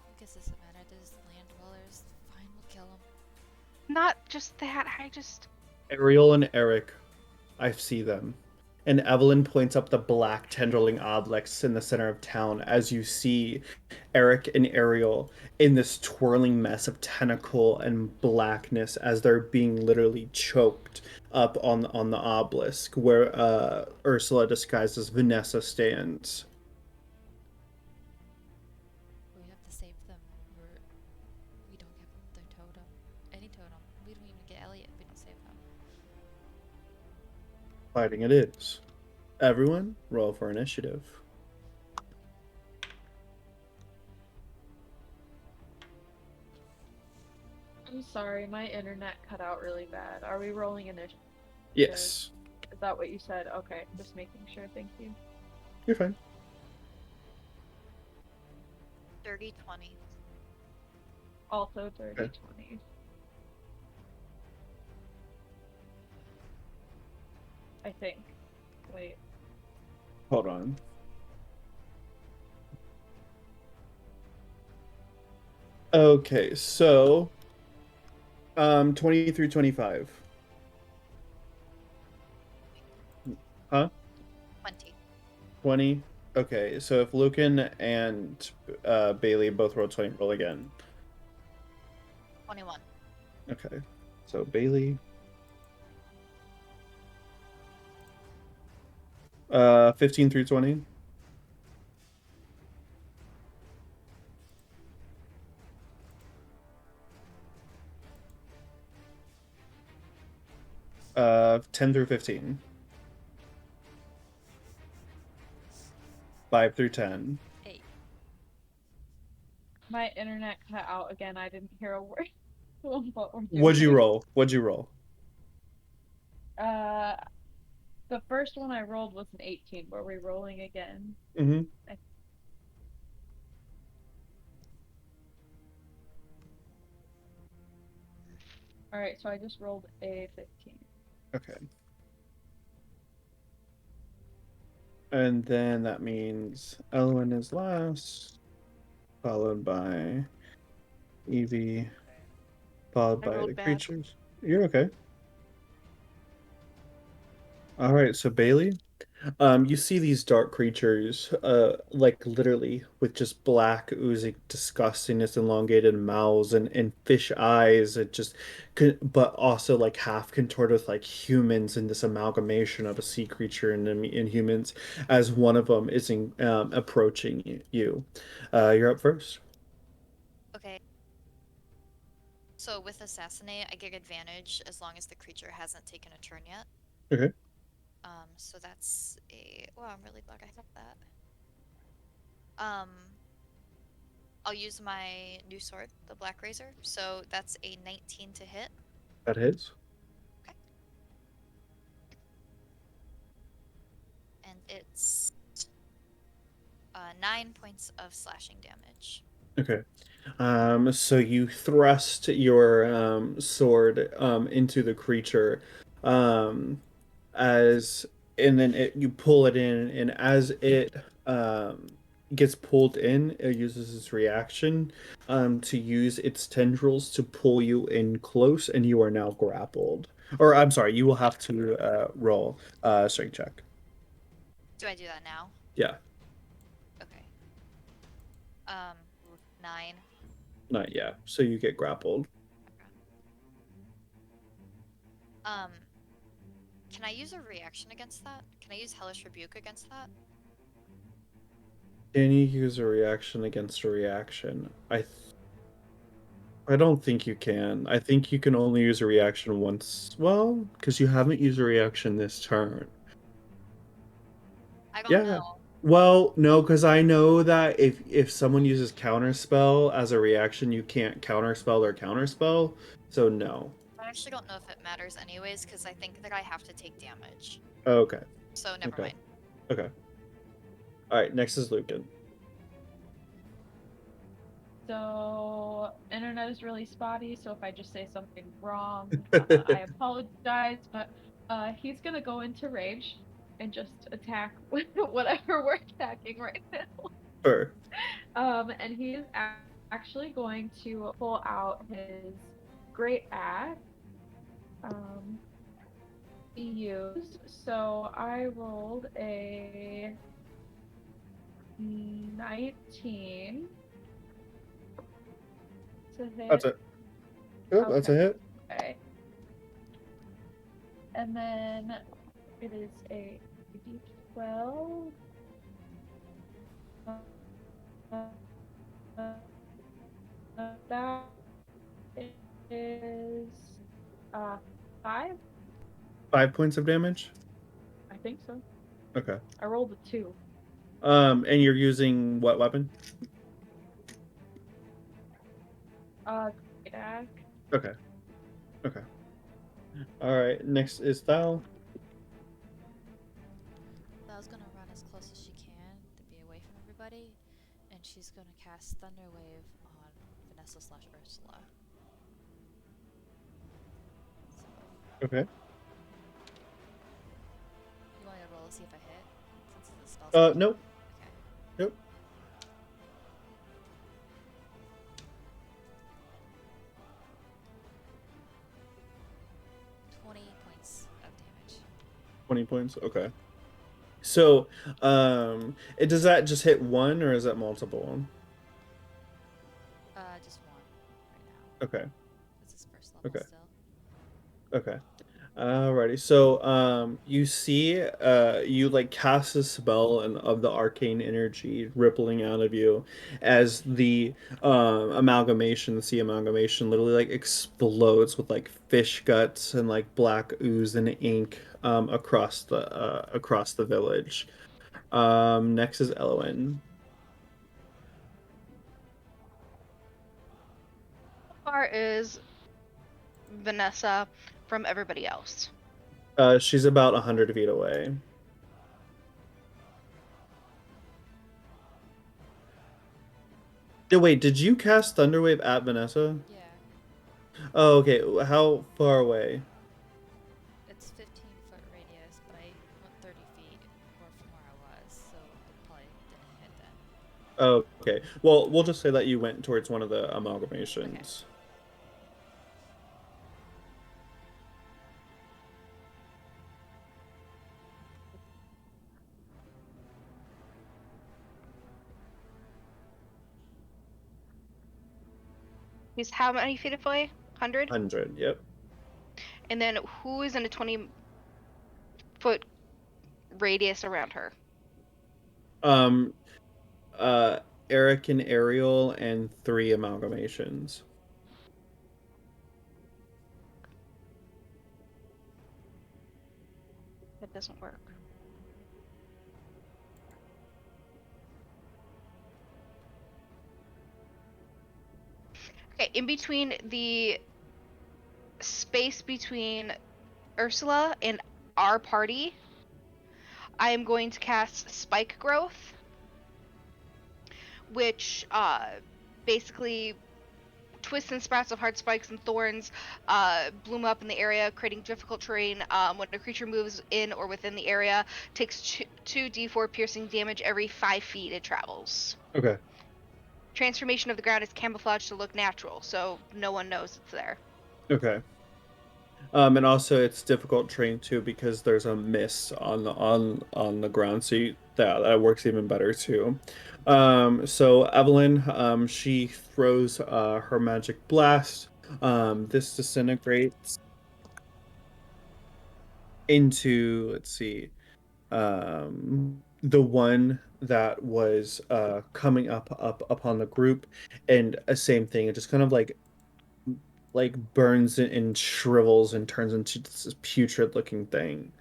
I guess it doesn't matter. They're just land dwellers. Fine, we'll kill them. not just that. Ariel and Eric, I see them. And Evelyn points up the black tendriling obelisks in the center of town as you see Eric and Ariel in this twirling mess of tentacle and blackness as they're being literally choked up on the obelisk where Ursula disguised as Vanessa stands. We have to save them. We don't get their totem. Any totem. We don't even get Eliot if we don't save them. Fighting it is. Everyone, roll for initiative. I'm sorry, my internet cut out really bad. Are we rolling initiative? Yes, Is that what you said? Okay, just making sure. Thank you. you're fine. Dirty 20. Also, dirty Okay. 20. I think. Wait. Hold on. Okay, so 20 through 25. Huh? 20. 20. Okay, so if Lucan and Bailey both roll 20, roll again. 21. Okay. So Bailey 15 through 20. 10 through 15. 5 through 10. 8. My internet cut out again. I didn't hear a word of what we're What'd you doing. roll? What'd you roll? The first one I rolled was an 18. Were we rolling again? Mm-hmm. Alright, so I just rolled a 15. Okay. And then that means Elwyn is last, followed by Evie, followed I by rolled the bad. creatures. You're okay. All right, so Bailey, you see these dark creatures, like literally with just black, oozing disgustingness, elongated mouths and fish eyes. It just, but also like half contorted with like humans in this amalgamation of a sea creature and humans, as one of them is approaching you. You're up first. Okay. So with Assassinate, I get advantage as long as the creature hasn't taken a turn yet. Okay. So that's a. Wow, I'm really glad I have that. Um, I'll use my new sword, the Black Razor. So that's a 19 to hit. That hits. Okay. And it's 9 points of slashing damage. Okay. So you thrust your sword into the creature, um, as and then you pull it in, and as it gets pulled in, it uses its reaction to use its tendrils to pull you in close, and you are now grappled. Or I'm sorry, you will have to roll a strength check. Do I do that now? Yeah, Okay. 9. not yeah. So you get grappled. Okay. Can I use a reaction against that? Can I use Hellish Rebuke against that? Can you use a reaction against a reaction? I don't think you can. I think you can only use a reaction once. Well, because you haven't used a reaction this turn. I don't Yeah. know. Well, no, because I know that if someone uses counterspell as a reaction, you can't counterspell their counterspell. So no. I actually don't know if it matters anyways, because I think that I have to take damage. Okay. So never Okay. mind. Okay. All right. Next is Lucan. So, internet is really spotty, so if I just say something wrong, I apologize, but he's gonna go into rage and just attack whatever we're attacking right now. Sure. And he is actually going to pull out his great axe. He used, so I rolled a 19 to hit. That's it. Yep, that's a Okay. hit. Okay. And then it is a d12. That is 5. 5 points of damage. I think so. Okay. I rolled a 2. And you're using what weapon? Great axe. Okay. Okay. All right. Next is Thal. Thal's gonna run as close as she can to be away from everybody, and she's gonna cast Thunder Wave on Vanessa/Ursula. So, Okay. you want me to roll to see if I hit? Since it's a spell slot? Nope. Okay. Nope. 20 points of damage. 20 points. Okay. So, does that just hit one or is that multiple? Just one right now. Okay. This is first level Okay. still. Okay. Alrighty. So, you see, you like cast a spell and of the arcane energy rippling out of you as the amalgamation, the sea amalgamation, literally like explodes with like fish guts and like black ooze and ink across the village. Next is Elwyn. How far is Vanessa from everybody else? She's about 100 feet away. Wait, did you cast Thunderwave at Vanessa? Yeah. Oh, okay. How far away? It's 15-foot radius, but I went 30 feet more from where I was, so it probably didn't hit then. Oh, okay. Well, we'll just say that you went towards one of the amalgamations. He's how many feet away? 100? 100, yep. And then who is in a 20-foot radius around her? Um, Eric and Ariel and 3 amalgamations. That doesn't work. Okay, in between the space between Ursula and our party, I am going to cast Spike Growth, which basically twists and sprouts of hard spikes and thorns bloom up in the area, creating difficult terrain. When a creature moves in or within the area, takes 2d4 piercing damage every 5 feet it travels. Okay. Transformation of the ground is camouflaged to look natural, so no one knows it's there. Okay. And also it's difficult terrain too because there's a mist on the ground, so that works even better too. So Evelyn, she throws her magic blast. This disintegrates into, let's see, the one that was coming up upon the group, and a same thing. It just kind of like burns and shrivels and turns into this putrid looking thing.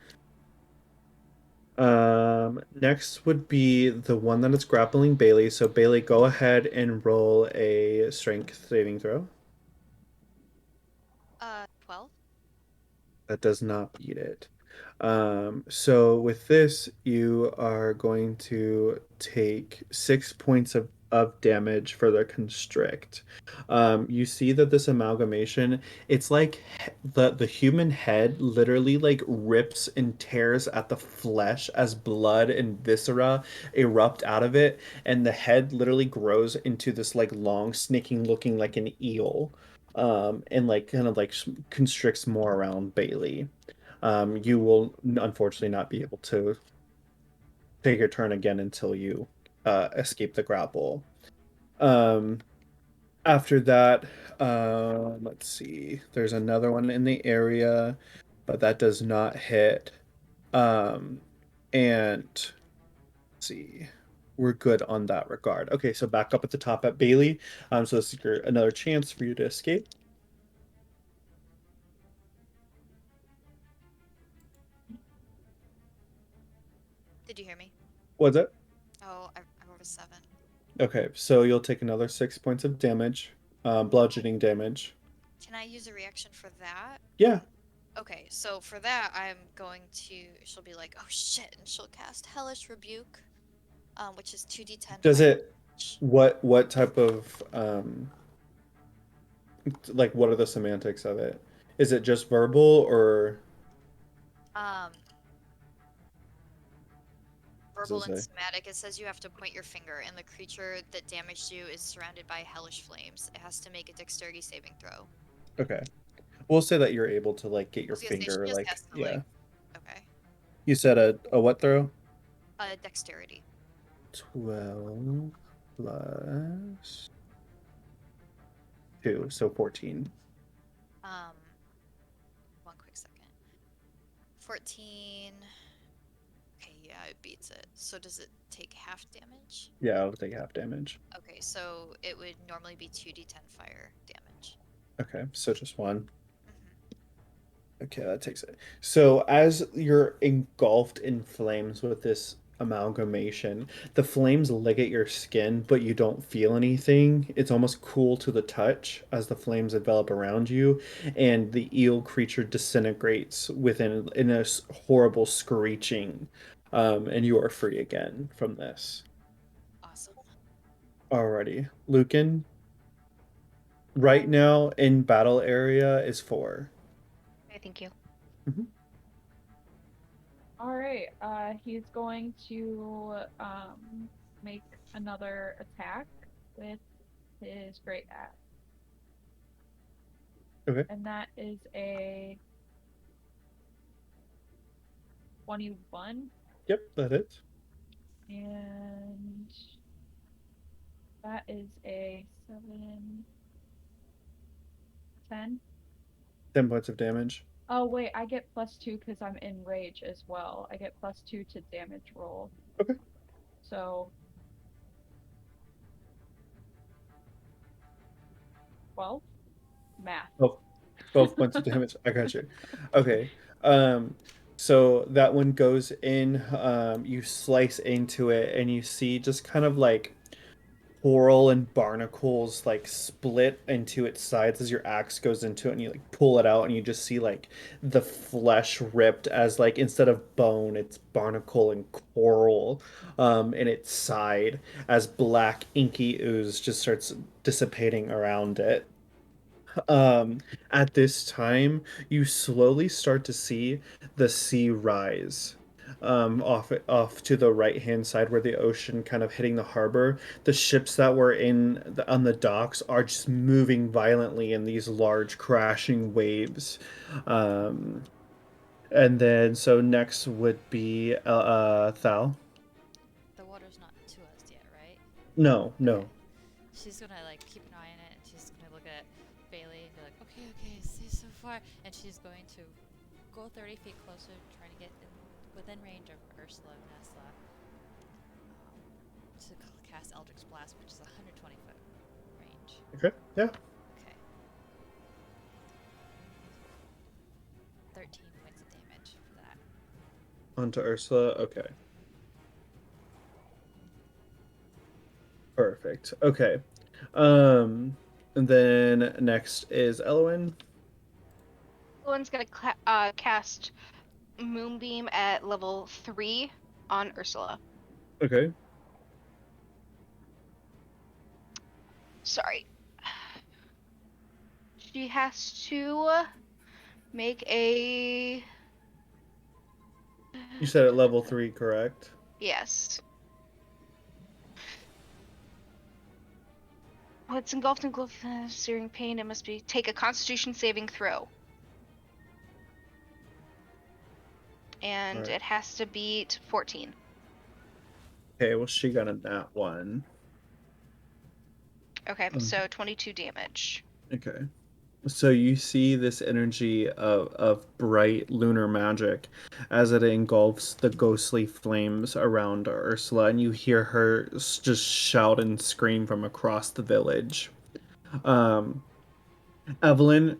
Next would be the one that is grappling Bailey. So Bailey, go ahead and roll a strength saving throw. 12. That does not beat it. So with this, you are going to take 6 points of damage for the constrict. You see that this amalgamation, it's like the human head literally like rips and tears at the flesh as blood and viscera erupt out of it, and the head literally grows into this like long, snaking looking like an eel. And like kind of like constricts more around Bailey. You will unfortunately not be able to take your turn again until you escape the grapple. Um, After that, let's see. There's another one in the area, but that does not hit. Um, and let's see. We're good on that regard. Okay, so back up at the top at Bailey. So this is another chance for you to escape. Did you hear me? What's it? Oh, I rolled a 7. Okay, so you'll take another 6 points of damage, bludgeoning damage. Can I use a reaction for that? Yeah. Okay, so for that, I'm going to. She'll be like, "Oh shit," and she'll cast Hellish Rebuke, which is 2d10 Does fire it, damage. what type of like what are the semantics of it? Is it just verbal or Um, what does Verbal it and say? somatic. It says you have to point your finger, and the creature that damaged you is surrounded by hellish flames. It has to make a dexterity saving throw. Okay. We'll say that you're able to like get I your was gonna say she finger just like has to yeah. like. Okay. You said a what throw? Dexterity. 12 plus 2, so 14. Um, one quick second. 14. Okay, yeah, it beats it. So does it take half damage? Yeah, I'll take half damage. Okay, so it would normally be 2d10 fire damage. Okay, so just one. Hmm. Okay, that takes it. So as you're engulfed in flames with this amalgamation, the flames lick at your skin, but you don't feel anything. It's almost cool to the touch as the flames develop around you, and the eel creature disintegrates within in a horrible screeching. And you are free again from this. Awesome. Alrighty. Lucan, right now in battle area is 4. I thank you. Mhm. All right. He's going to make another attack with his great axe, Okay. and that is a 21, Yep, that hits. and that is a 7, 10. 10 points of damage. Oh wait, I get +2 because I'm in rage as well. I get +2 to damage roll. Okay. So 12 math. Oh, 12 points of damage. I got you. Okay. Um, so that one goes in, you slice into it and you see just kind of like coral and barnacles like split into its sides as your axe goes into it, and you like pull it out and you just see like the flesh ripped as like instead of bone, it's barnacle and coral in its side as black inky ooze just starts dissipating around it. Um, at this time, you slowly start to see the sea rise. off to the right hand side where the ocean kind of hitting the harbor. The ships that were on the docks are just moving violently in these large crashing waves. Um, and then so next would be Thal. The water's not to us yet, right? No, Okay. no. She's gonna like keep an eye on it, and she's gonna look at Bailey and be like, "Okay, okay, see so far," and she's going to go 30 feet closer, trying to get within range of Ursula and Nessa, to cast Eldritch Blast, which is 120-foot range. Okay, yeah. Okay. 13 points of damage for that. Onto Ursula. Okay. Perfect. Okay. And then next is Elwyn. One's gonna cast Moonbeam at level 3 on Ursula. Okay. Sorry. She has to make a. You said at level 3, correct? Yes. When it's engulfed in searing pain, it must be take a Constitution saving throw. And Alright. it has to beat 14. Okay, well she got a nat 1. Okay, so 22 damage. Okay. So you see this energy of bright lunar magic as it engulfs the ghostly flames around Ursula, and you hear her just shout and scream from across the village. Um, Evelyn,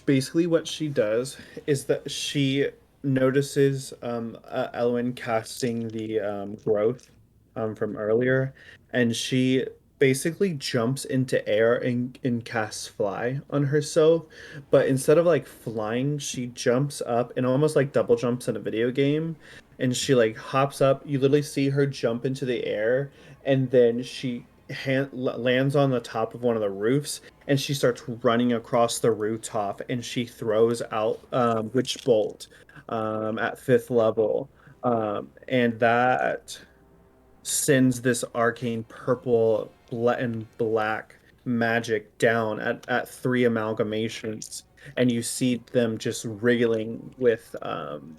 basically what she does is that she notices Elwyn casting the growth from earlier, and she basically jumps into air and casts fly on herself. But instead of like flying, she jumps up and almost like double jumps in a video game, and she like hops up. You literally see her jump into the air, and then she lands on the top of one of the roofs and she starts running across the rooftop and she throws out Witch Bolt at 5th level. And that sends this arcane purple and black magic down at 3 amalgamations. And you see them just wriggling with um,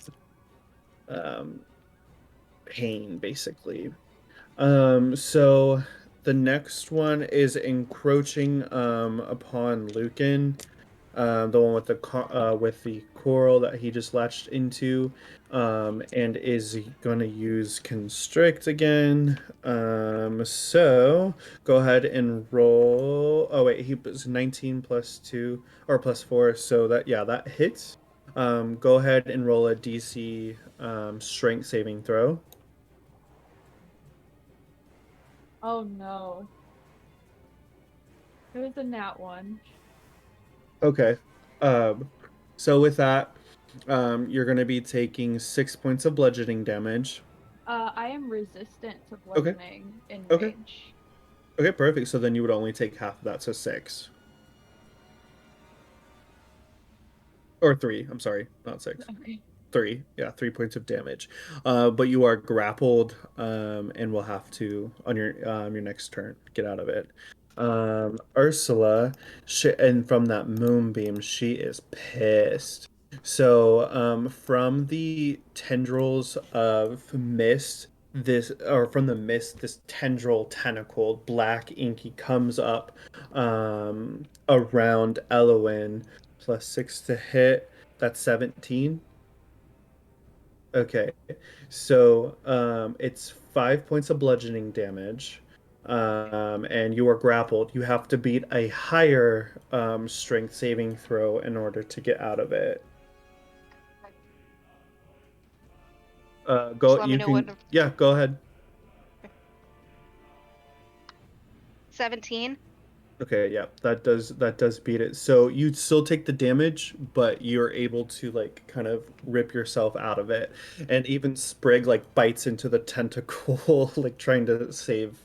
pain, basically. So the next one is encroaching upon Lucan, the one with with the coral that he just latched into, and is gonna use constrict again. So go ahead and roll. Oh wait, he was 19 plus 2 or plus 4, so that yeah, that hits. Go ahead and roll a DC strength saving throw. Oh no. It was a nat one. Okay. Um, so with that, you're going to be taking 6 points of bludgeoning damage. I am resistant to Okay. bludgeoning in Okay. rage. Okay, perfect. So then you would only take half of that, so 6. Or 3. I'm sorry, not 6. Okay. 3. Yeah, 3 points of damage. But you are grappled, and will have to on your next turn get out of it. Ursula, and from that moonbeam, she is pissed. So, from the tendrils of mist, from the mist, this tendril tentacle, black inky, comes up around Elowin, +6 to hit. That's 17. Okay. So it's 5 points of bludgeoning damage. And you are grappled. You have to beat a higher strength saving throw in order to get out of it. Just Go let me you know what. can yeah, go ahead. 17. Okay, yeah, that does beat it. So you still take the damage, but you're able to like kind of rip yourself out of it. And even Sprig like bites into the tentacle, like trying to save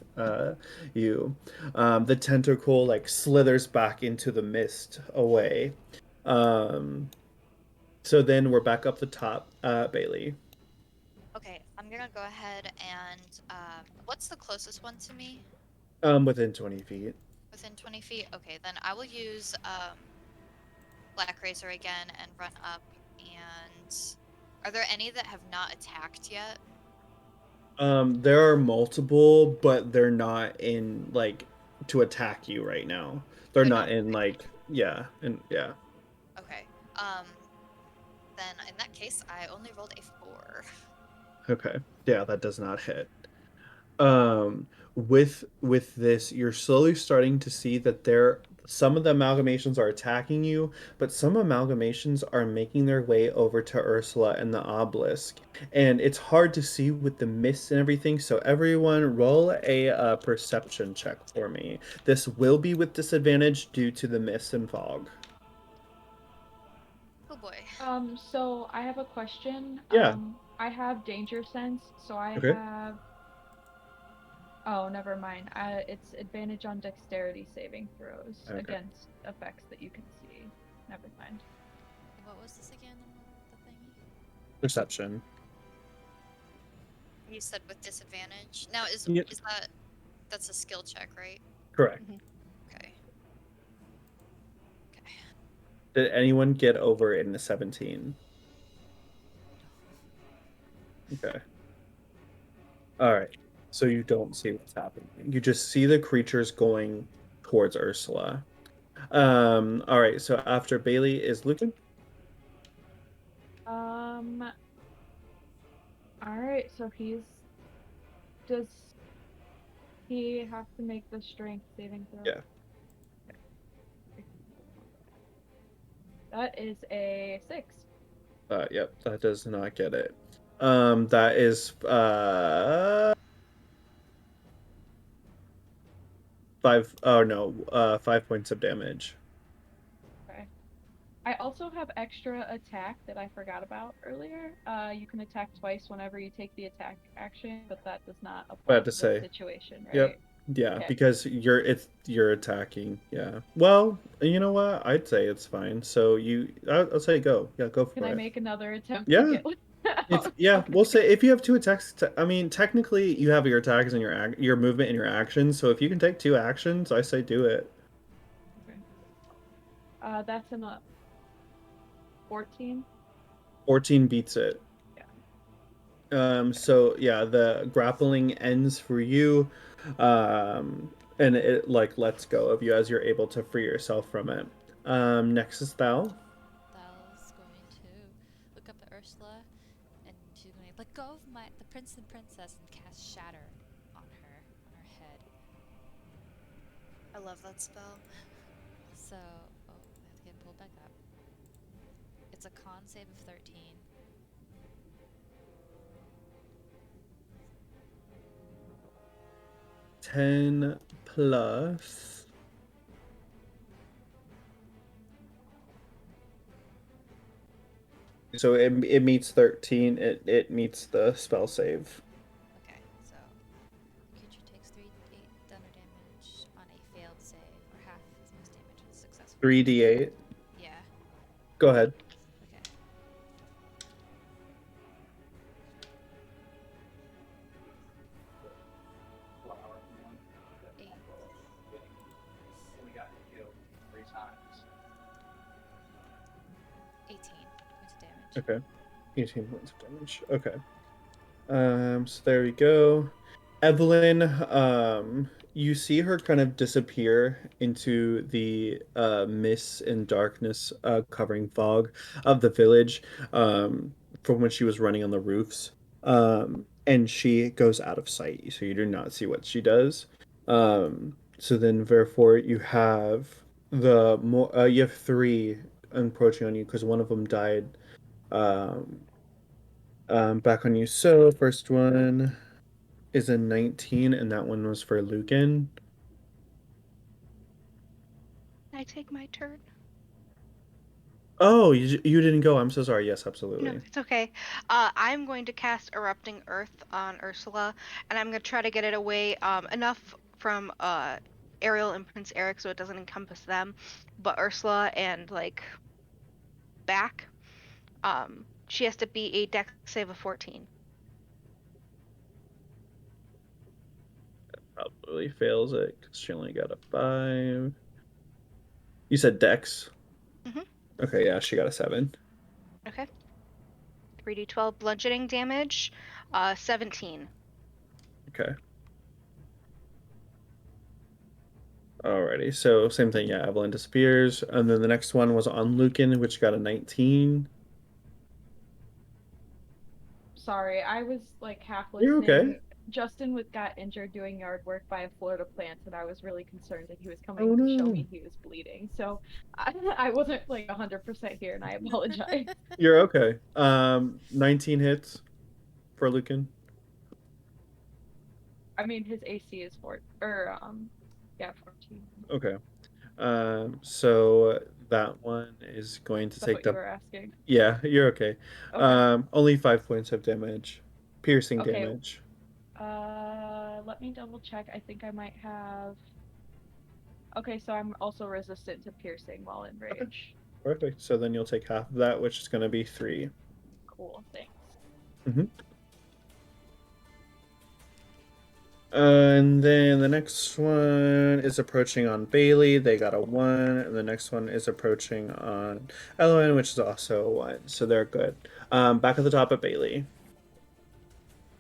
you. The tentacle like slithers back into the mist away. Um, so then we're back up the top, Bailey. Okay, I'm gonna go ahead and what's the closest one to me? Within 20 feet. Within 20 feet? Okay, then I will use Black Razor again and run up. And are there any that have not attacked yet? There are multiple, but they're not in like to attack you right now. They're They're not not in attacking. like yeah, and yeah. Okay. Um, then in that case, I only rolled a 4. Okay. Yeah, that does not hit. With this, you're slowly starting to see that there some of the amalgamations are attacking you, but some amalgamations are making their way over to Ursula and the obelisk. And it's hard to see with the mist and everything, so everyone roll a perception check for me. This will be with disadvantage due to the mist and fog. Oh boy. So I have a question. Yeah. I have danger sense, so I Okay. have. Oh, never mind. It's advantage on dexterity saving throws Okay. against effects that you can see. Never mind. What was this again? The thingy? Perception. You said with disadvantage. Now Yeah, is that that's a skill check, right? correct. Mhm. Okay. Okay. Did anyone get over in the 17? Okay. All right. So you don't see what's happening. You just see the creatures going towards Ursula. All right. So after Bailey is Lucan. Um. All right. So does he have to make the strength saving throw? Yeah. That is a 6. Yep. That does not get it. That is five. Oh no. 5 points of damage. Okay. I also have extra attack that I forgot about earlier. You can attack twice whenever you take the attack action, but that does not I apply had to to this say. situation, right? Yep. Yeah, Okay. because you're attacking. Yeah. Well, you know what? I'd say it's fine. So I'll say go. Yeah, go Can for I it. make another attempt to Yeah. get If out? yeah, we'll Okay. say if you have two attacks, I mean, technically you have your attacks and your movement and your actions. So if you can take two actions, I say do it. Okay. That's an 14. 14 beats it. Yeah. So yeah, the grappling ends for you, and it like lets go of you as you're able to free yourself from it. Next is Thal. Thal's going to look up at Ursula and she's going to let go of the prince and princess and cast shatter on her head. I love that spell. So, oh, I have to get pulled back up. It's a con save of 13. 10 plus. So it meets 13. It meets the spell save. Okay, so creature takes 3d8 thunder damage on a failed save, or half as much damage with a successful save. 3d8. Yeah, Go ahead. okay. 8 18 points of damage. Okay. 18 points of damage. Okay. So there we go. Evelyn, you see her kind of disappear into the mist and darkness covering fog of the village from when she was running on the roofs. And she goes out of sight, so you do not see what she does. So then, therefore, you have three encroaching on you because one of them died. Um, back on you. So first one is a 19, and that one was for Lucan. Can I take my turn? Oh, you didn't go. I'm so sorry. Yes, No, absolutely. it's okay. I'm going to cast Erupting Earth on Ursula, and I'm gonna try to get it away enough from Ariel and Prince Eric so it doesn't encompass them, but Ursula and like back. She has to be a Dex save of 14. barely fails it because she only got a 5. You said Dex? Mhm. Okay, yeah, she got a 7. Okay. 3d12 bludgeoning damage, 17. Okay. Alrighty, so same thing, yeah, Evelyn disappears. And then the next one was on Lucan, which got a 19. Sorry, I was like half You're okay. listening. Justin was got injured doing yard work by a Florida plant, and I was really concerned that he was Oh coming to show no. me he was bleeding. So I wasn't like 100% here, and I apologize. You're okay. 19 hits for Lucan. I mean, his AC is four or yeah, 14. Okay. So that one is going to Is that take what you the. were asking? Yeah, you're okay. Okay. Only 5 points of damage, piercing Okay. damage. Let me double check. I think I might have. Okay, so I'm also resistant to piercing while in Okay, rage. perfect. So then you'll take half of that, which is going to be 3. Cool, thanks. Mm-hmm. And then the next one is approaching on Baili. They got a 1. And the next one is approaching on Evelyn, which is also a 1. So they're good. Back at the top at Baili.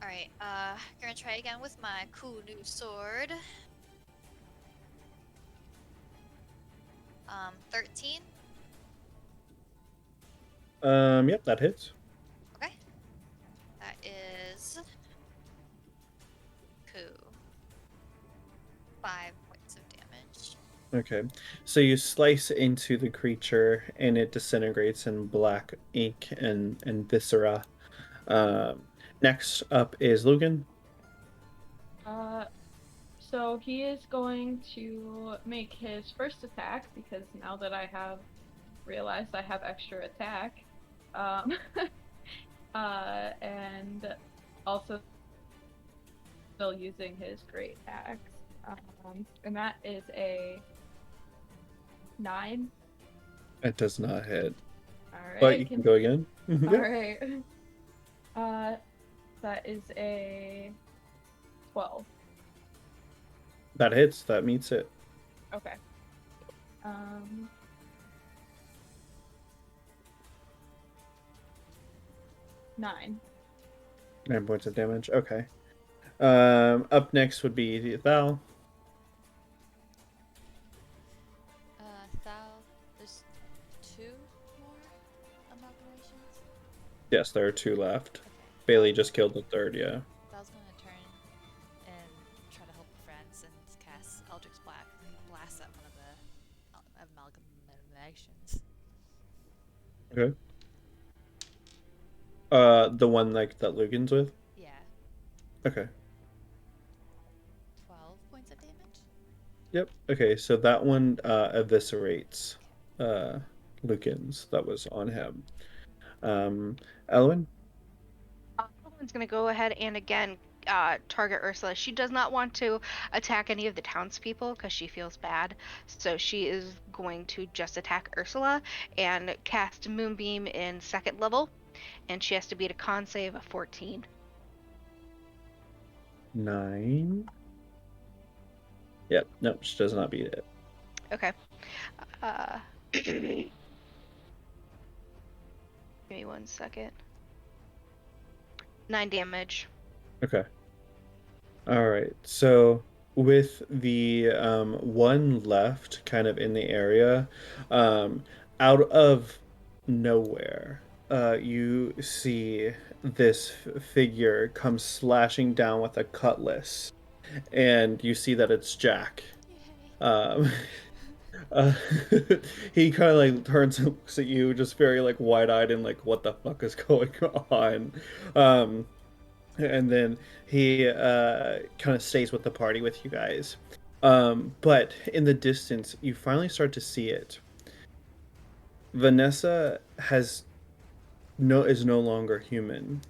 Alright, gonna try again with my cool new sword. 13. Yep, that hits. Okay. That is cool. 5 points of damage. Okay. So you slice into the creature and it disintegrates in black ink and viscera. Um, Next up is Lucan. Uh, so he is going to make his first attack because now that I have realized I have extra attack, um, and also still using his great axe, and that is a 9. It does not hit. All But you right, can go again. all Yep. right. That is a 12. That hits. That meets it. Okay. Um, 9. 9 points of damage. Okay. Up next would be Thal. Thal, there's 2 more amalgamations? Yes, there are 2 left. Okay. Baili just killed the third, yeah. Thal's gonna turn and try to help friends and cast Eldritch Blast at one of the amalgamations. Okay. The one like that Lucan's with? Yeah. Okay. 12 points of damage? Yep. Okay, so that one eviscerates Lucan's that was on him. Elwyn? Evelyn's going to go ahead and again target Ursula. She does not want to attack any of the townspeople because she feels bad. So she is going to just attack Ursula and cast Moonbeam in 2nd level. And she has to beat a con save of 14. 9. Yep, nope, she does not beat it. Okay. Give me 1 second. 9 damage. Okay. All right. So with the one left kind of in the area, out of nowhere, you see this figure come slashing down with a cutlass, and you see that it's Jack. Um, uh, he kind of like turns and looks at you, just very like wide-eyed and like, what the fuck is going on? Um, and then he kind of stays with the party with you guys. But in the distance, you finally start to see it. Vanessa is no longer human.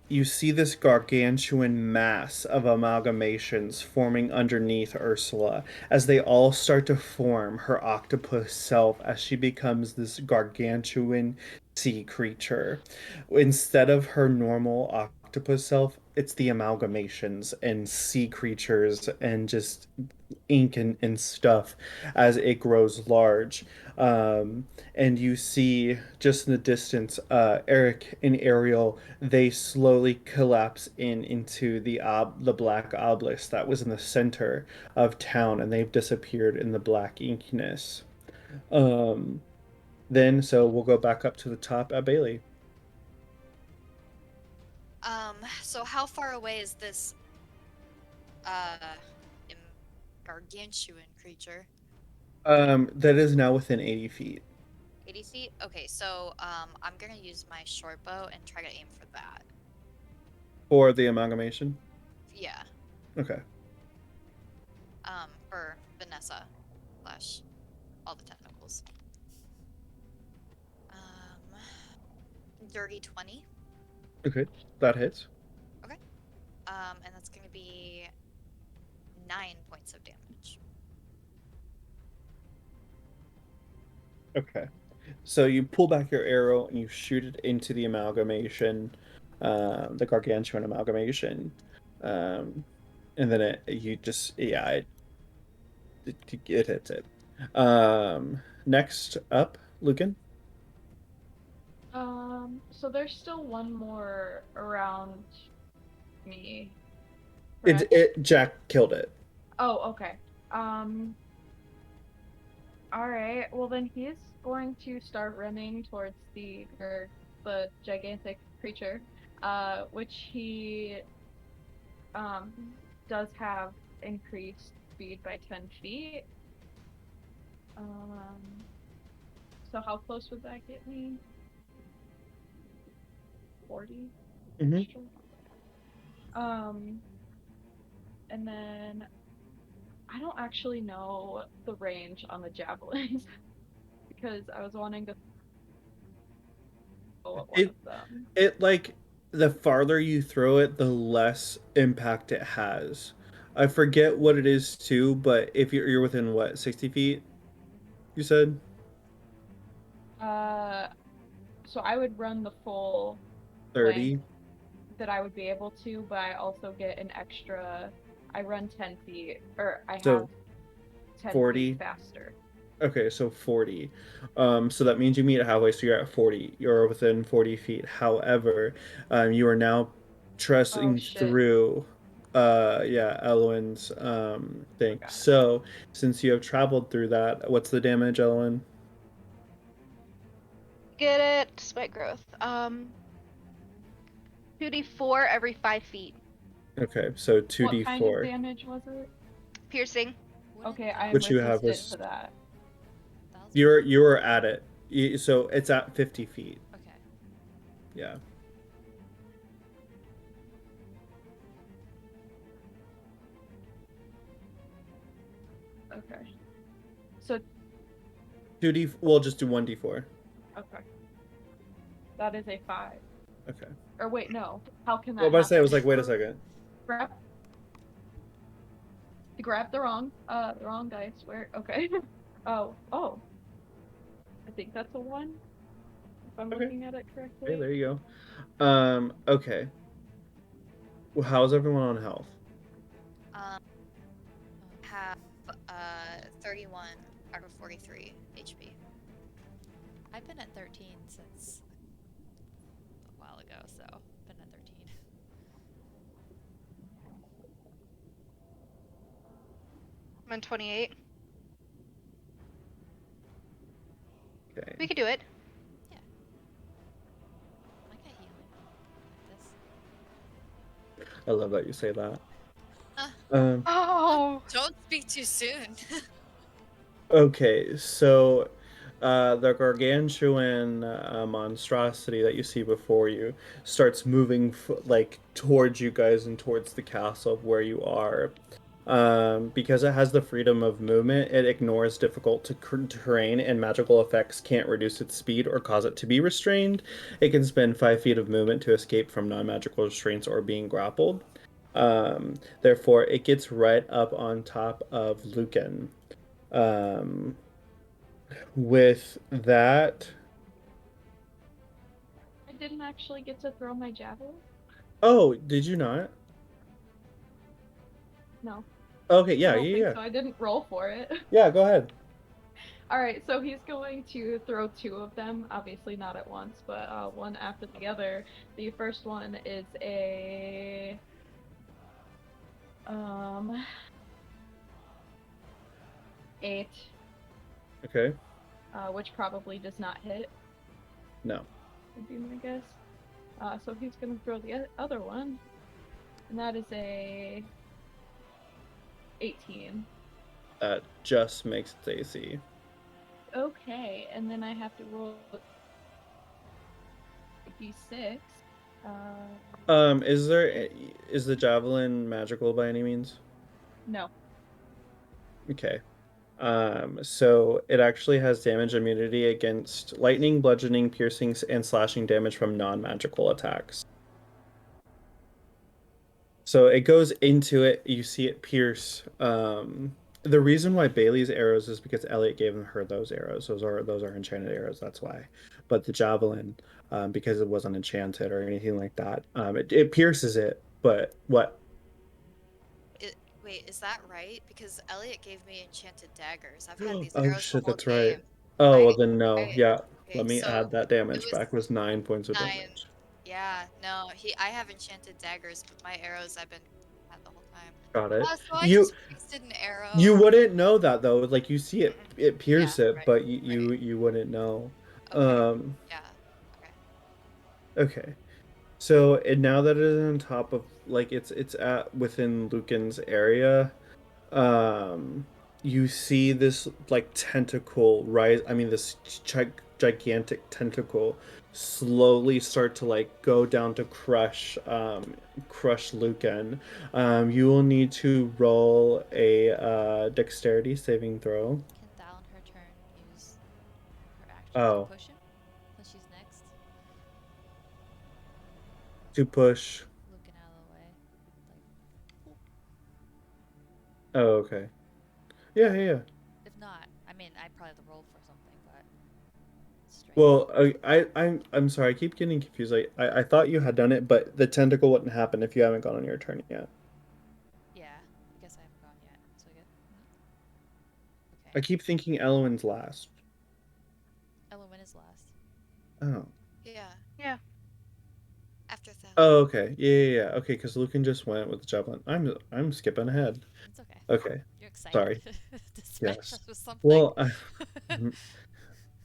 You see this gargantuan mass of amalgamations forming underneath Ursula as they all start to form her octopus self as she becomes this gargantuan sea creature. Instead of her normal octopus self, it's the amalgamations and sea creatures and just ink and stuff as it grows large. And you see just in the distance, Eric and Ariel, they slowly collapse into the black obelisk that was in the center of town, and they've disappeared in the black inkiness. Um, so we'll go back up to the top at Bailey. So how far away is this uh im- gargantuan creature? That is now within 80 feet 80 feet? Okay, so I'm gonna use my short bow and try to aim for that. for the amalgamation. Yeah. Okay. For Vanessa slash all the tentacles. Dirty 20. Okay. That hits. Okay. And that's gonna be 9 points of damage. Okay. So you pull back your arrow and you shoot it into the amalgamation, the gargantuan amalgamation. And then you just, yeah, it hits it. Next up, Lucan. So there's still one more around me, It, correct? it, Jack killed it. Oh, okay. All right. Well, then he's going to start running towards the gigantic creature, which he um does have increased speed by 10 feet. Um, so how close would that get me? 40 Mm-hmm. extra. Um, and then I don't actually know the range on the javelins because I was wanting to throw at one It of them. it like the farther you throw it, the less impact it has. I forget what it is too, but if you're within what, 60 feet, you said? Uh, so I would run the full length 30. that I would be able to, but I also get an extra. I run 10 feet, or I have So 10 feet 40. faster. Okay, so 40. So that means you meet halfway, so you're at 40. You're within 40 feet. However, you are now Oh trusting shit. through yeah, Elwyn's thing. Forgot. So since you have traveled through that, what's the damage, Elwyn? Get it? Despite growth. 2d4 every 5 feet. Okay, so What kind of 2d4, damage was it? Piercing. Wouldn't Okay, I'm which Thal you have resistant is to that. Thal's you're at it. So it's at 50 feet. okay. Yeah. Okay. So 2d, we'll just do 1d4. okay. That is a 5. Okay. Or wait, no. How can Well, that but I say I was happen? like, wait a second. Grab the wrong dice. Where okay. Oh. I think that's a 1, if I'm Okay. looking at it Okay, correctly. there you go. Okay. Well, how's everyone on health? Um, have 31 out of 43 HP. I've been at 13 since a while ago, so been at 13. I'm on 28. Okay. We could do it. Yeah. I get healing like this. I love that you say that. Uh, Um, Oh! don't speak too soon. okay, so the gargantuan monstrosity that you see before you starts moving like towards you guys and towards the castle of where you are. Because it has the freedom of movement, it ignores difficult terrain, and magical effects can't reduce its speed or cause it to be restrained. It can spend 5 feet of movement to escape from non-magical restraints or being grappled. Therefore, it gets right up on top of Lucan. Um, with that, I didn't actually get to throw my javelin. Oh, did you not? No, Okay, I yeah, don't yeah, think yeah. so. I didn't roll for it. Yeah, go ahead. All right, so he's going to throw two of them, obviously not at once, but one after the other. The first one is a 8, Okay. which probably does not hit, No. would be my guess. So he's going to throw the other one, and that is a 18. That just makes its AC. Okay, and then I have to roll a d6. Is the javelin magical by any means? No. Okay. So it actually has damage immunity against lightning, bludgeoning, piercings, and slashing damage from non-magical attacks. So it goes into it, you see it pierce. The reason why Bailey's arrows is because Eliot gave her those arrows. Those are enchanted arrows, that's why. But the javelin, because it wasn't enchanted or anything like that, it pierces it. But what? Wait, is that right? Because Elliot gave me enchanted daggers. I've had these Oh arrows the shit, whole that's game. right. Oh, I well then no. I Yeah. okay, Let me so add that it damage was back. It was 9 points of 9. damage. Yeah, no, I have enchanted daggers, but my arrows I've been had the whole time. Got it. Oh, so I You just wasted an you arrow. wouldn't know that though. Like you see Mm-mm. it Yeah, pierce it, right, but you right. you, you wouldn't know. Okay. Um, Yeah. Okay. okay. So and now that it is on top of like it's at within Lucan's area, um you see this like tentacle rise. I mean this gigantic tentacle slowly start to like go down to crush Lucan. You will need to roll a dexterity saving throw. Can Thal in her turn use her action to Oh, push him since she's next? to push. Looking out of the way. Like, whoop. Oh, okay. Yeah, yeah, yeah. If not, I mean, I'd probably have to roll for something, but strength. Well, I'm sorry. I keep getting confused. I thought you had done it, but the tentacle wouldn't happen if you haven't gone on your turn yet. Yeah, I guess I haven't gone yet. So I get me. Okay. I keep thinking Elwyn's last. Elowen is last. Oh. Yeah. Yeah. After Thal. Oh, okay. Yeah, yeah, yeah. Okay, because Lucan just went with the javelin. I'm skipping ahead. It's okay. Okay. You're excited Sorry. to smash Yes. us with something. Well, I'm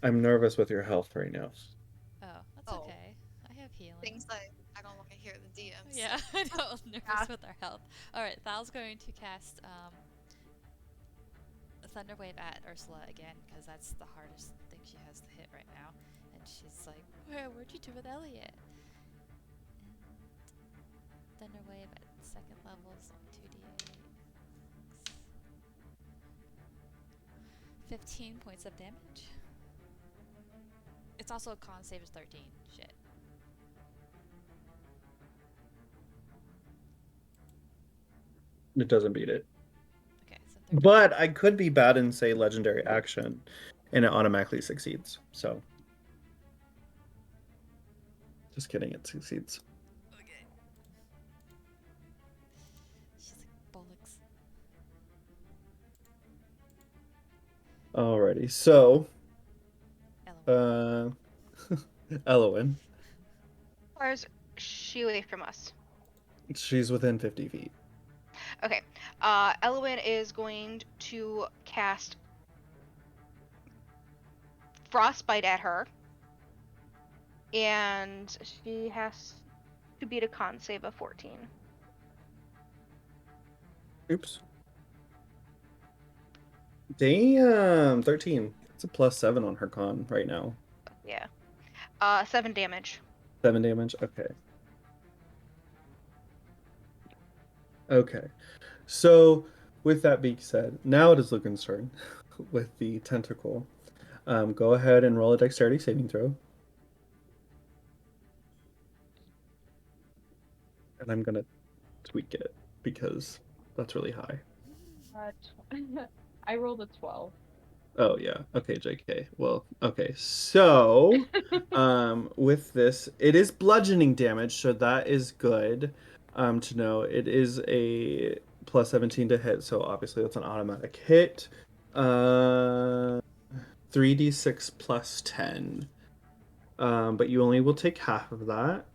I'm nervous with your health right now. Oh, that's Oh, okay. I have healing. things like I don't want to hear the DMs. Yeah, I know. Nervous Yeah. with our health. All right, Thal's going to cast a thunder wave at Ursula again because that's the hardest thing she has to hit right now. And she's like, "Where'd you do with Eliot?" And thunder wave at second level is only 2d8. 15 points of damage. It's also a con save is 13. Shit. It doesn't beat it. Okay, so 13. But I could be bad and say legendary action, and it automatically succeeds. So, just kidding, it succeeds. Okay. She's like, bollocks. Alrighty. So, Elowen. Elowyn, Or is she away from us? she's within 50 feet. Okay. Elwyn is going to cast frostbite at her, and she has to beat a con save of 14. Oops. Damn, 13. It's a +7 on her con right now. Yeah. 7 damage. 7 damage. Okay. Okay. So, with that being said, now it is Lucan's turn with the tentacle. Go ahead and roll a dexterity saving throw. And I'm gonna tweak it because that's really high. I rolled a 12. Oh yeah. Okay, JK. Well, okay. So, with this, it is bludgeoning damage, so that is good. To know it is a plus 17 to hit, so obviously that's an automatic hit. 3d6 plus 10. But you only will take half of that.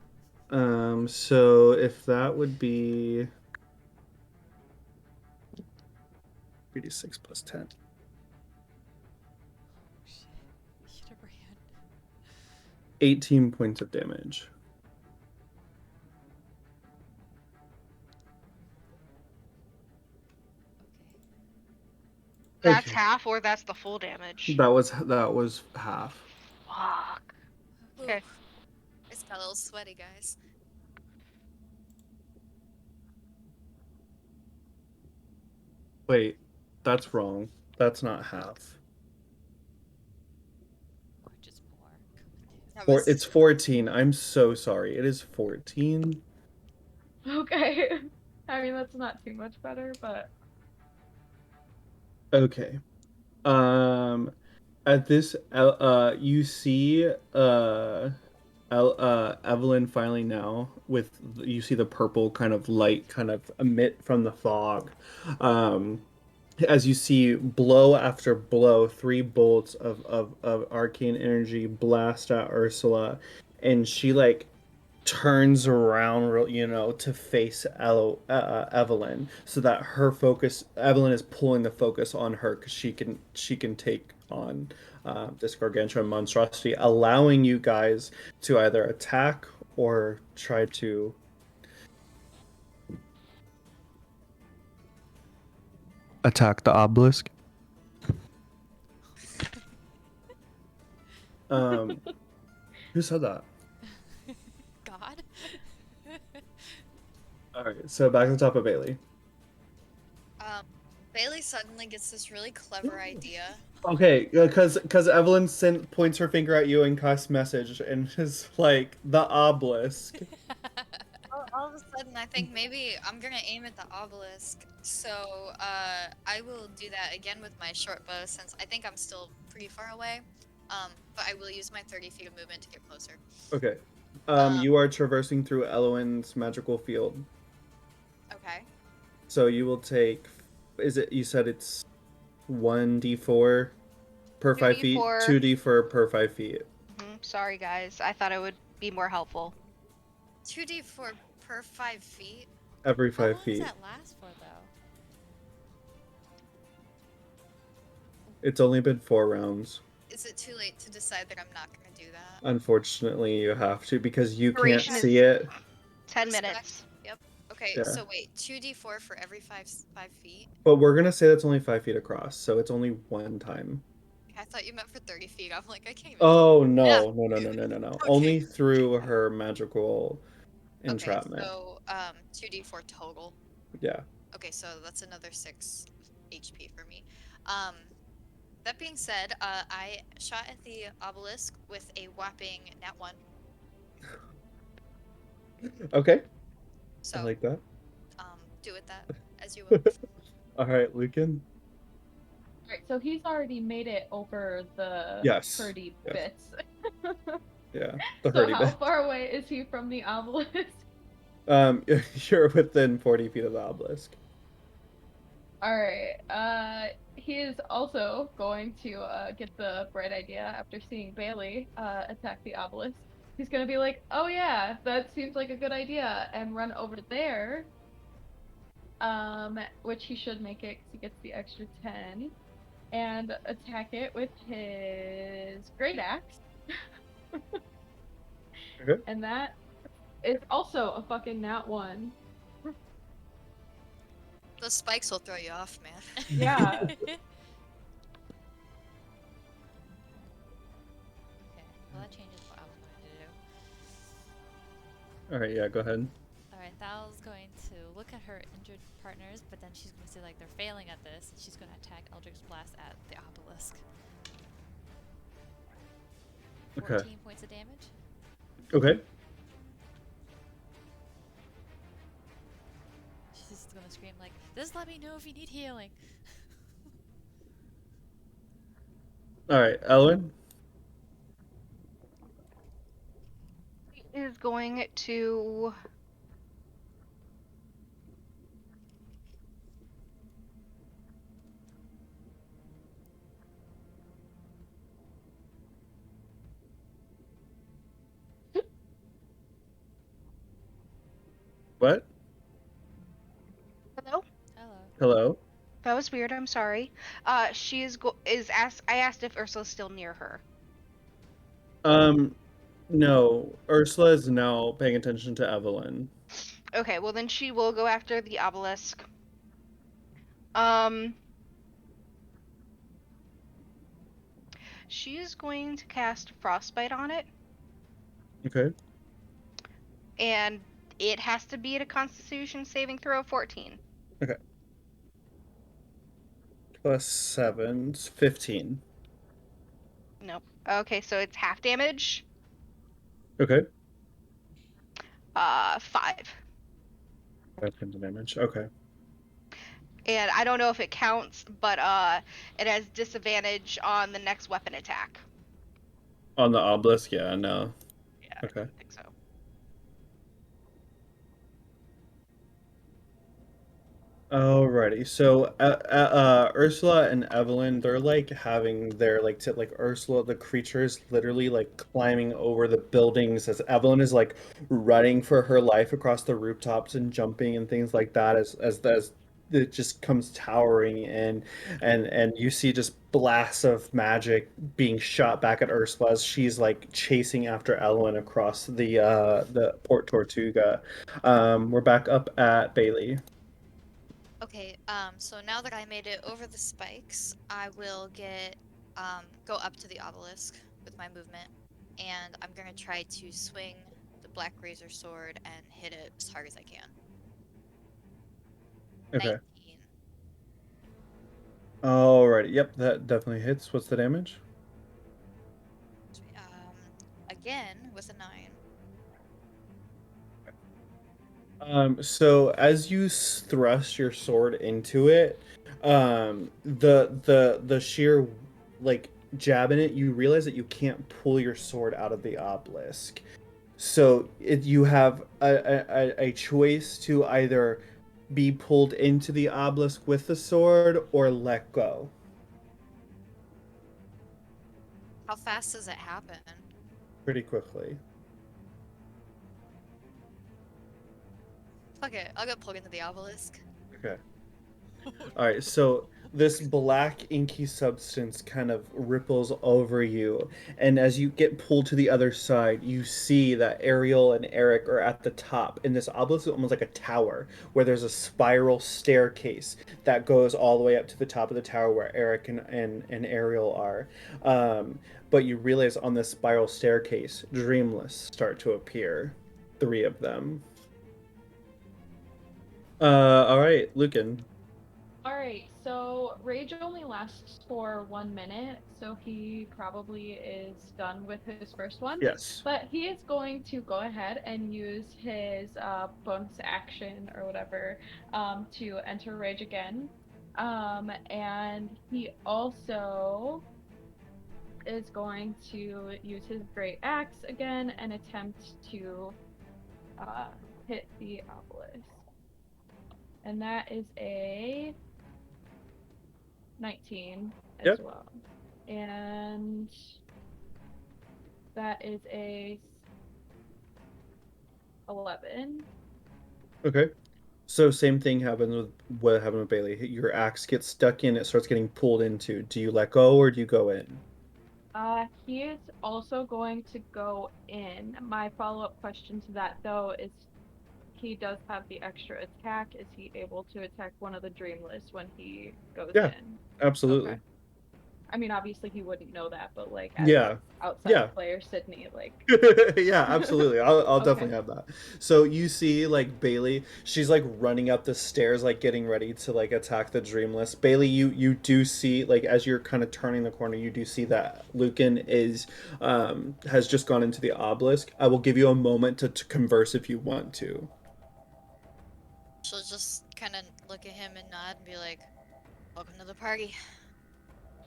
So if that would be 3d6 plus 10. Oh shit. You should have ran. 18 points of damage. Okay. That's Okay. half, or that's the full damage. That was half. Fuck. Ooh, Okay. it's got a little sweaty, guys. Wait, that's wrong. That's not half. Or just more. That Or was it's 14. I'm so sorry. It is 14. Okay. I mean, that's not too much better, but Okay. Um at this you see Evelyn finally now with you see the purple kind of light kind of emit from the fog. Um as you see blow after blow, three bolts of arcane energy blast at Ursula, and she like turns around, to face Evelyn, so that her focus, Evelyn is pulling the focus on her because she can take on this gargantuan monstrosity, allowing you guys to either attack or try to attack the obelisk. Um, who said that? God. All right, so back to the top of Bailey. um Bailey suddenly gets this really clever idea. Okay, because Evelyn points her finger at you and casts message and is like the obelisk. All of a sudden, I think maybe I'm gonna aim at the obelisk. So I will do that again with my short bow since I think I'm still pretty far away. But I will use my 30 feet of movement to get closer. Okay. Um, You are traversing through Eloin's magical field. okay. So you will take, is it, you said it's 1d4 per 5 feet, 2d4. 2d4 per 5 feet. Sorry, guys. I thought it would be more helpful. 2d4 per 5 feet. Every How 5 long does feet. that last for, though? It's only been 4 rounds. Is it too late to decide that I'm not gonna do that? Unfortunately, you have to because you can't Duration see is it. 10 Respect. minutes. Yep. Okay, Yeah. so wait, 2d4 for every 5 feet? But we're going to say that's only 5 feet across, so it's only one time. I thought you meant for 30 feet. I'm like, I can't even do Oh, Yeah. no, no, no, no, no, no, no. Okay. Only through her magical Okay, entrapment. so 2d4 total. Yeah. Okay, so that's another 6 HP for me. Um, that being said, I shot at the obelisk with a whopping nat 1. Okay. I So, like that. do with that as you will. All right, Lucan. right, so he's already made it over the Yes. hurdy Yes. bits. Yeah. The So hurdy how bit. far away is he from the obelisk? You're within 40 feet of the obelisk. Alright, he is also going to get the bright idea after seeing Bailey attack the obelisk. He's gonna be like, oh yeah, that seems like a good idea, and run over there. Which he should make it because he gets the extra 10, and attack it with his great axe. Okay. And that is also a fucking nat 1. Those spikes will throw you off, man. Yeah. Okay, well that changes what I was going to do. All right, yeah, go ahead. Alright, Thal's going to look at her injured partners, but then she's going to see like they're failing at this, and she's going to attack Eldritch Blast at the obelisk. Okay. 14 points of damage. Okay. She's just going to scream like, "Just let me know if you need healing." All right, Ellen. He is going to. What? Hello? Hello. Hello. That was weird. I'm sorry. She is asked. I asked if Ursula's still near her. Um, no. Ursula is now paying attention to Evelyn. Okay, well then she will go after the obelisk. Um, she is going to cast frostbite on it, Okay. and it has to be at a Constitution saving throw of 14. Okay. Plus 7, 15. Nope. Okay, so it's half damage. Okay. 5. 5 points of damage. Okay. And I don't know if it counts, but it has disadvantage on the next weapon attack. On the obelisk, yeah, no. Yeah, I Okay. didn't think so. Alrighty, so Ursula and Evelyn, they're like having their like Ursula, the creature is literally like climbing over the buildings as Evelyn is like running for her life across the rooftops and jumping and things like that as it just comes towering in, and you see just blasts of magic being shot back at Ursula as she's like chasing after Evelyn across the Port Tortuga. We're back up at Bailey. Okay, so now that I made it over the spikes, I will go up to the obelisk with my movement, and I'm gonna try to swing the black razor sword and hit it as hard as I can. Okay. 19. Alrighty, yep, that definitely hits. What's the damage? Again with a 9. So as you thrust your sword into it, the sheer like jab in it, you realize that you can't pull your sword out of the obelisk. So you have a choice to either be pulled into the obelisk with the sword or let go How fast does it happen? pretty quickly. Fuck it, I'll get pulled into the obelisk. Okay. All right, so this black inky substance kind of ripples over you, and as you get pulled to the other side, you see that Ariel and Eric are at the top, and this obelisk is almost like a tower, where there's a spiral staircase that goes all the way up to the top of the tower where Eric and Ariel are. But you realize on this spiral staircase, dreamless start to appear, 3 of them. All right, Lucan. All right, so rage only lasts for 1 minute, so he probably is done with his first one. Yes. But he is going to go ahead and use his bonus action or whatever to enter rage again. And he also is going to use his great axe again and attempt to uh, hit the obelisk. And that is a 19 as Yep. well. And that is a 11. Okay. So same thing happens with what happened with Bailey. Your axe gets stuck in, it starts getting pulled into. Do you let go or do you go in? He is also going to go in. My follow-up question to that though is he does have the extra attack. Is he able to attack one of the dreamless when he goes Yeah, in? Okay. absolutely. I mean, obviously he wouldn't know that, but like as Yeah. outside Yeah. player Sydney, like Yeah, absolutely. I'll okay. definitely have that. So you see like Bailey, she's like running up the stairs like getting ready to like attack the Dreamless. Bailey, you do see like as you're kind of turning the corner, you do see that Lucan is has just gone into the obelisk. I will give you a moment to converse if you want to. She'll just kind of look at him and nod and be like, "Welcome to the party."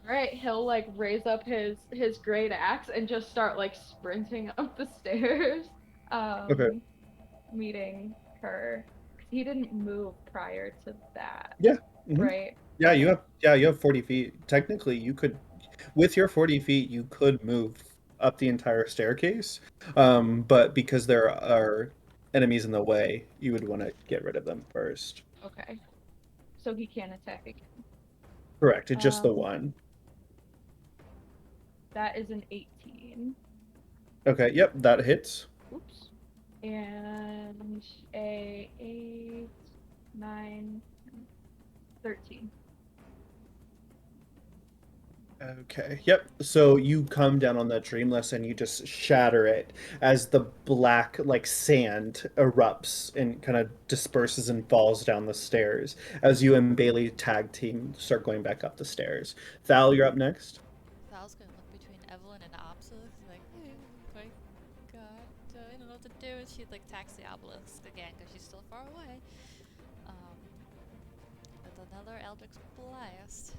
Right, he'll like raise up his great axe and just start like sprinting up the stairs, Okay. meeting her. 'Cause he didn't move prior to that, Yeah. Hmm. right? Yeah, Okay. you have 40 feet. Technically, you could, with your 40 feet, you could move up the entire staircase. But because there are enemies in the way, you would want to get rid of them first. Okay. So he can't attack again. Correct. It's just the Um, one. that is an 18. Okay. Yep, that hits. Oops. And a 8, 9, 13. Okay. Yep. So you come down on that dreamless and you just shatter it as the black like sand erupts and kind of disperses and falls down the stairs as you and Bailey tag team start going back up the stairs. Thal, you're up next. Thal's gonna look between Evelyn and Obsidious, like, oh my god, I don't know what to do. And she like attacks the obelisk again because she's still far away. Um, with another Eldritch Blast.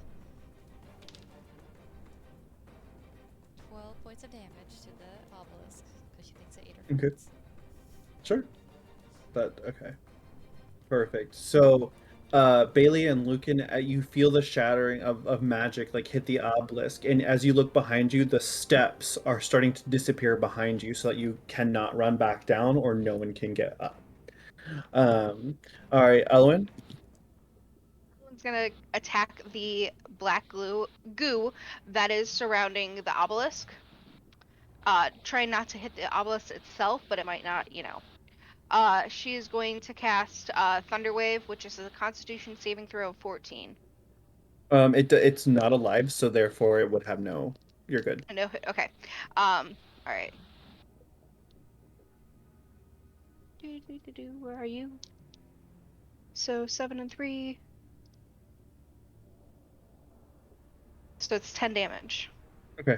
12 points of damage to the obelisk because she thinks it ate her Okay. friends. Sure. That okay. Perfect. So Bailey and Lucan, you feel the shattering of magic like hit the obelisk, and as you look behind you, the steps are starting to disappear behind you so that you cannot run back down or no one can get up. All right, Elwyn. Someone's gonna attack the black goo that is surrounding the obelisk. Trying not to hit the obelisk itself, but it might not, you know. She is going to cast Thunderwave, which is a Constitution saving throw of 14. It's not alive, so therefore it would have no. You're good. No hit. Okay. All right. Where are you? So 7 and 3. So it's 10 damage. Okay.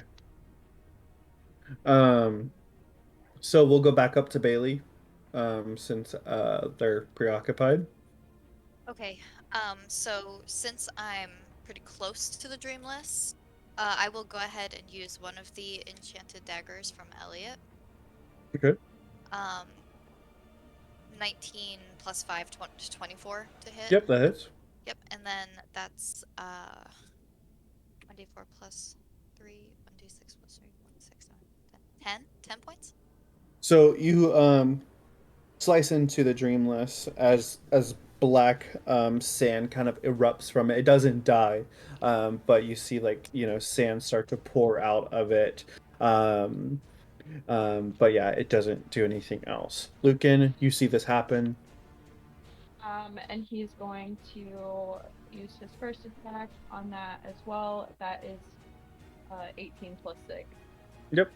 Um, so we'll go back up to Bailey, since they're preoccupied. Okay. So since I'm pretty close to the Dreamless, I will go ahead and use one of the enchanted daggers from Eliot. Okay. Um, 19 plus 5, 24 to hit. Yep, that hits. Yep, and then that's 1d4 plus 3, 1d6 plus 3, 1, 6, 7, 10. 10 points? So you slice into the dreamless as black sand kind of erupts from it. It doesn't die, but you see like sand start to pour out of it. Um, but yeah, it doesn't do anything else. Lucan, you see this happen. And he's going to use his first attack on that as well. That is 18 plus 6. Yep.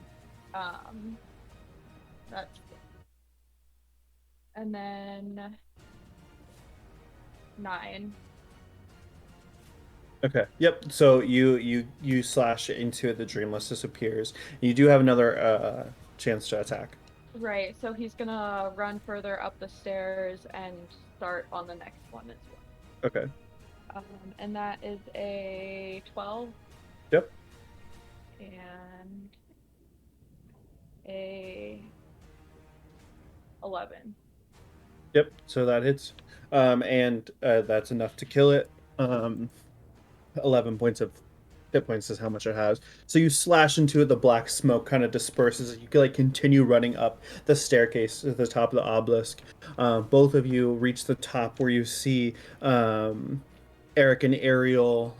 That's and then 9. Okay. Yep. So you slash into it, the dreamless disappears. You do have another chance to attack. Right, so he's gonna run further up the stairs and start on the next one as Okay. well. And that is a 12 Yep. and a 11. Yep. So that hits. And that's enough to kill it. 11 points of hit points is how much it has. So you slash into it, the black smoke kind of disperses. You can like continue running up the staircase at the top of the obelisk. Both of you reach the top where you see Eric and Ariel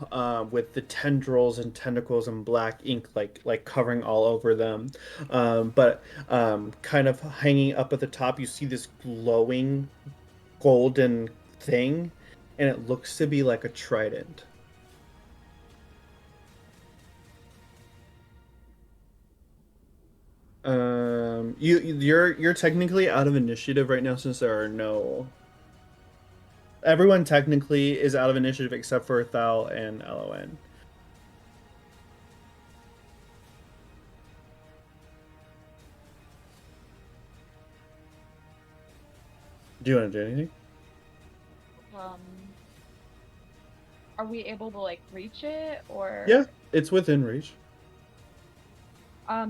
with the tendrils and tentacles and black ink like covering all over them. But kind of hanging up at the top, you see this glowing golden thing, and it looks to be like a trident. You're technically out of initiative right now since there are no. Everyone technically is out of initiative except for Thal and Lon. Do you want to do anything? Are we able to like reach it or? Yeah. It's within reach.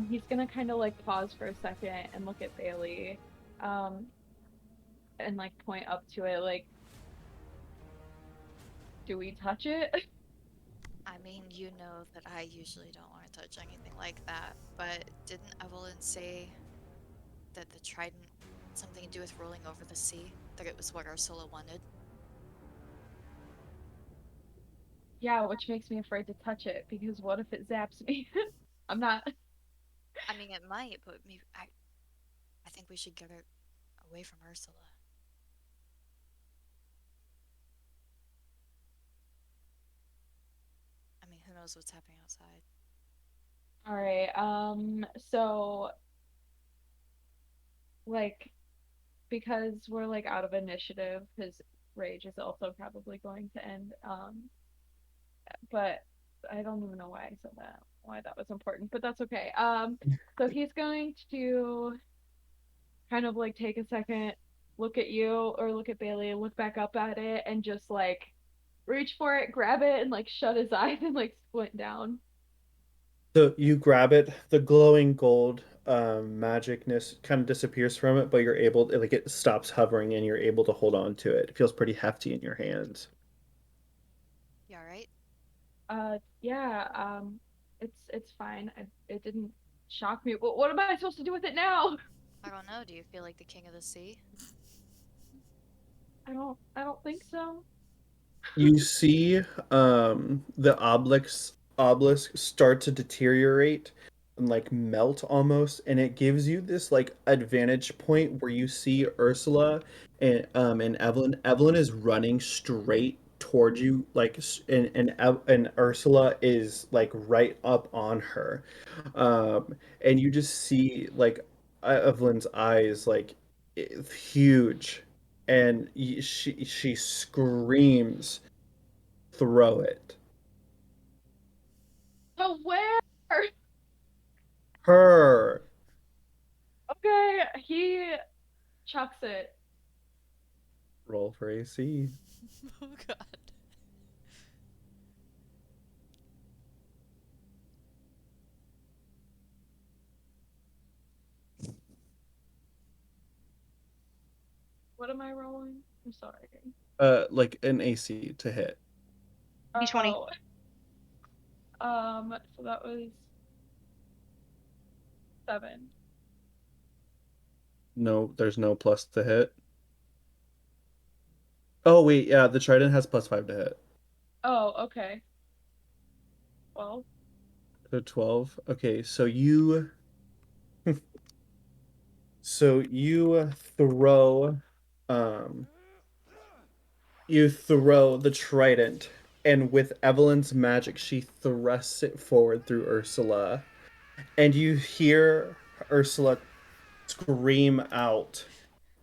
He's gonna kind of like pause for a second and look at Bailey, um, and like point up to it, like, do we touch it? I mean, you know that I usually don't want to touch anything like that, but didn't Evelyn say that the trident had something to do with rolling over the sea? That it was what Ursula wanted? Yeah, which makes me afraid to touch it because what if it zaps me? I'm not. I mean, it might, but I think we should get her away from Ursula. I mean, who knows what's happening outside? All right. So like because we're like out of initiative, his rage is also probably going to end. But I don't even know why I said that. Why that was important, but that's okay. So he's going to kind of like take a second, look at you or look at Bailey, look back up at it, and just like reach for it, grab it, and like shut his eyes and like squint down. So you grab it, the glowing gold magicness kind of disappears from it, but you're able like it stops hovering and you're able to hold on to it. It feels pretty hefty in your hands. You alright? Yeah. It's fine. It didn't shock me. What am I supposed to do with it now? I don't know. Do you feel like the king of the sea? I don't think so. You see the obelisk start to deteriorate and like melt almost, and it gives you this like advantage point where you see Ursula and Evelyn. Evelyn is running straight towards you, like and Ursula is like right up on her. And you just see like Evelyn's eyes like huge, and she screams, "Throw it!" So where? Her. Okay, he chucks it. Roll for AC. Oh god. What am I rolling? I'm sorry. Like an AC to hit. D20. Oh, so that was 7. No, there's no plus to hit. Oh wait, yeah, the trident has +5 to hit. Oh, okay. Well, So 12. Okay, so you throw um you throw the trident, and with Evelyn's magic she thrusts it forward through Ursula, and you hear Ursula scream out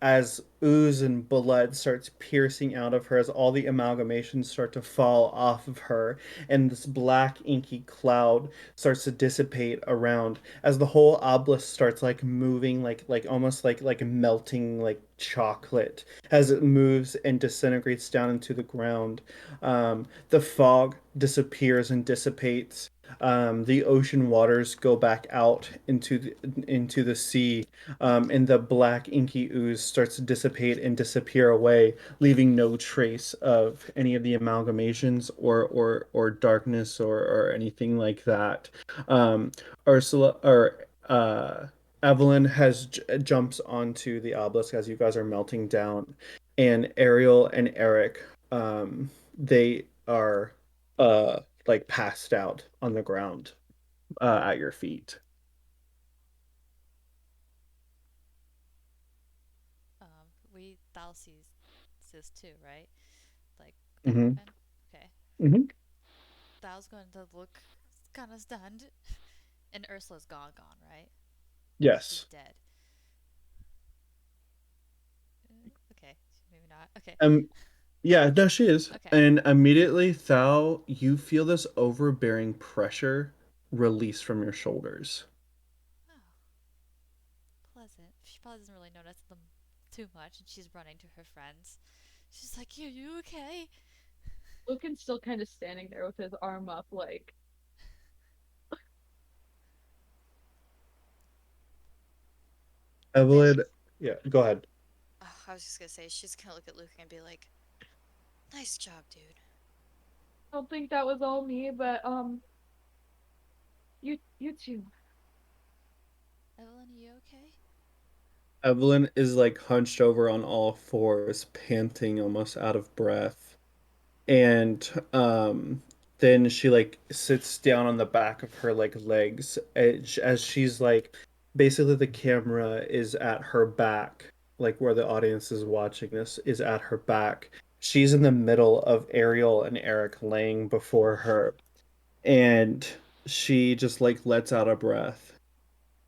as ooze and blood starts piercing out of her, as all the amalgamations start to fall off of her, and this black inky cloud starts to dissipate around, as the whole obelisk starts like moving, like almost like melting like chocolate as it moves and disintegrates down into the ground. The fog disappears and dissipates. The ocean waters go back out into the sea, and the black inky ooze starts to dissipate and disappear away, leaving no trace of any of the amalgamations or darkness or anything like that. Ursula or Evelyn jumps onto the obelisk as you guys are melting down, and Ariel and Eric, they are like passed out on the ground at your feet. We Thal sees this too, right? Like that Hmm. happen? Okay. Hmm. Thal's going to look kind of stunned. And Ursula's gone, right? She's Yes. dead. Okay, maybe not. Okay. Um, yeah, no, she is. Okay. And immediately, Thal, you feel this overbearing pressure release from your shoulders. Oh, pleasant. She probably doesn't really notice them too much, and she's running to her friends. She's like, "Are you okay?" Lucan's still kind of standing there with his arm up, like, And she, Evelyn, yeah, go ahead. oh, I was just gonna say she's gonna look at Lucan and be like, "Nice job, dude." I don't think that was all me, but you too. Evelyn, are you okay? Evelyn is like hunched over on all fours, panting, almost out of breath. And then she like sits down on the back of her like legs as she's like basically the camera is at her back, like where the audience is watching this is at her back. She's in the middle of Ariel and Eric laying before her, and she just like lets out a breath,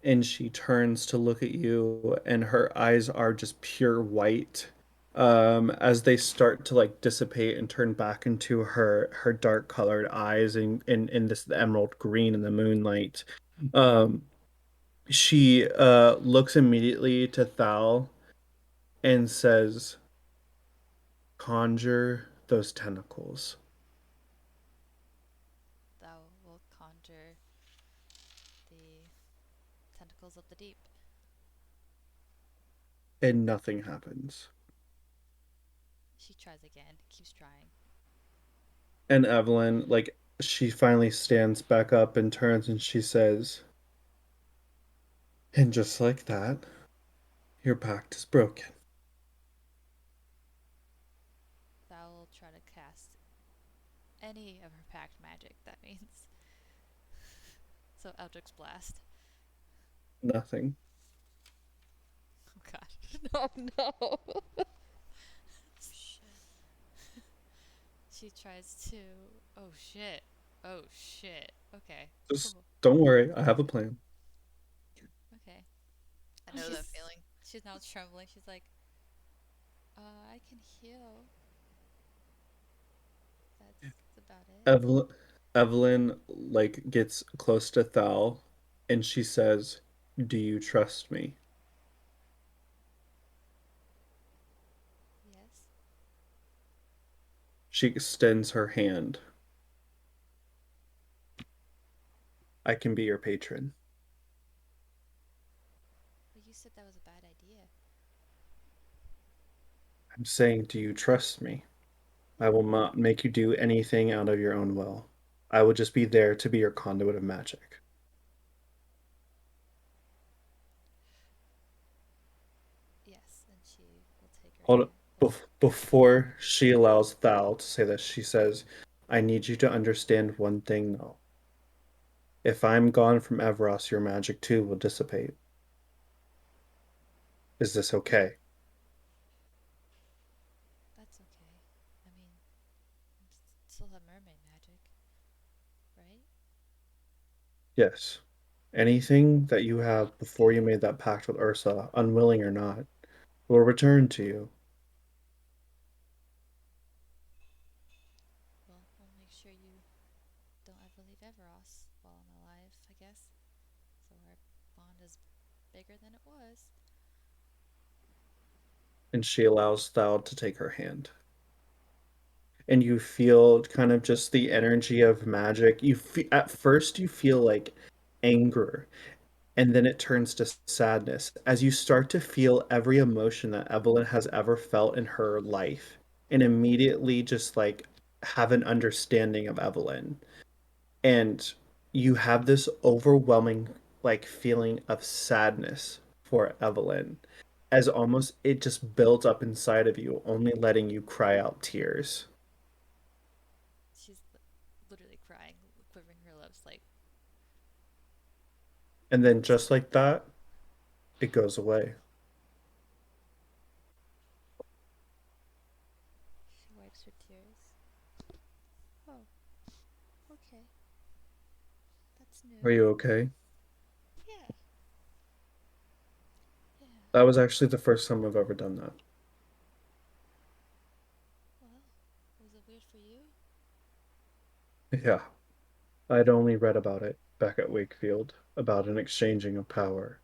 and she turns to look at you, and her eyes are just pure white, as they start to like dissipate and turn back into her dark colored eyes in this emerald green in the moonlight. um she looks immediately to Thal and says, conjure those tentacles. Thou will conjure the tentacles of the deep. And nothing happens. She tries again, keeps trying. And Evelyn, like, she finally stands back up and turns and she says, and just like that, your pact is broken. Thou will try to cast any of her pact magic, that means. So Eldritch Blast. Nothing. Oh god. No, no. Shit. She tries to. Oh shit. Oh shit. Okay. Just Cool. don't worry, I have a plan. Okay. I know that She's feeling. she's now trembling. She's like, I can heal. That's about it. Evelyn, Evelyn like gets close to Thal and she says, "Do you trust me?" Yes. She extends her hand. I can be your patron. But you said that was a bad idea. I'm saying, do you trust me? I will not make you do anything out of your own will. I will just be there to be your conduit of magic. Yes, and she will take her Hold up. hand. Well, Before she allows Thal to say this, she says, I need you to understand one thing, though. If I'm gone from Everas, your magic too will dissipate. Is this okay? that's okay. I mean, still have mermaid magic, right? Yes. Anything that you have before you made that pact with Ursa, unwilling or not, will return to you. Well, we'll make sure you don't ever leave Everos while I'm alive, I guess. So our bond is bigger than it was. And she allows Thal to take her hand. And you feel kind of just the energy of magic. At first you feel like anger, and then it turns to sadness as you start to feel every emotion that Evelyn has ever felt in her life, and immediately just like have an understanding of Evelyn. And you have this overwhelming like feeling of sadness for Evelyn, as almost it just builds up inside of you, only letting you cry out tears. She's literally crying, quivering her lips, like, And then this just like that, it goes away. She wipes her tears. Oh, okay. That's Are new. you okay? Yeah, yeah. That was actually the first time I've ever done that. Well, was it weird for you? Yeah, I'd only read about it back at Wakefield, about an exchanging of power.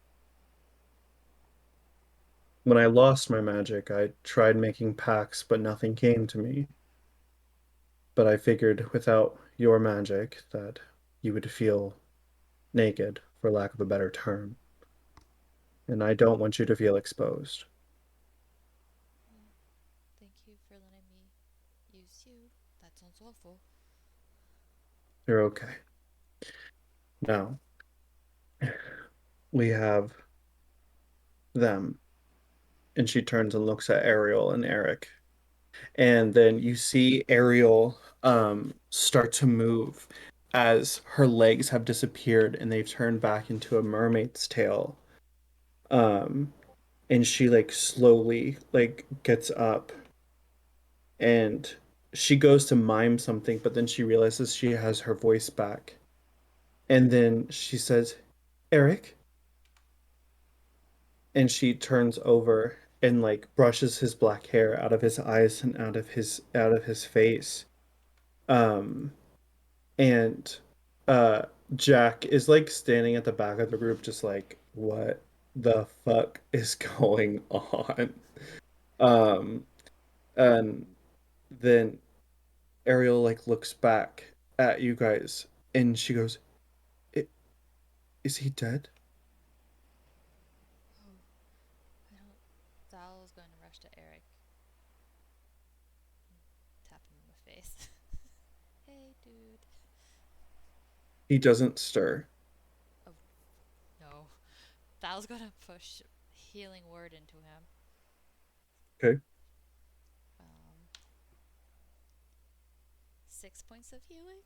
When I lost my magic, I tried making pacts, but nothing came to me. But I figured without your magic that you would feel naked, for lack of a better term. and I don't want you to feel exposed. Well, thank you for letting me use you. That sounds awful. You're okay. Now, we have them. And she turns and looks at Ariel and Eric. And then you see Ariel start to move as her legs have disappeared and they've turned back into a mermaid's tail. Um, and she like slowly like gets up and she goes to mime something, but then she realizes she has her voice back. And then she says, Eric, and she turns over and like brushes his black hair out of his eyes and out of his face. Um, and uh Jack is like standing at the back of the group just like, what the fuck is going on? Um, and then Ariel like looks back at you guys and she goes, "I- Is he dead?" Oh, I don't. Thal is going to rush to Eric, tap him in the face. Hey, dude. He doesn't stir. Oh, no. Thal's going to push healing word into him. Okay. Um, 6 points of healing?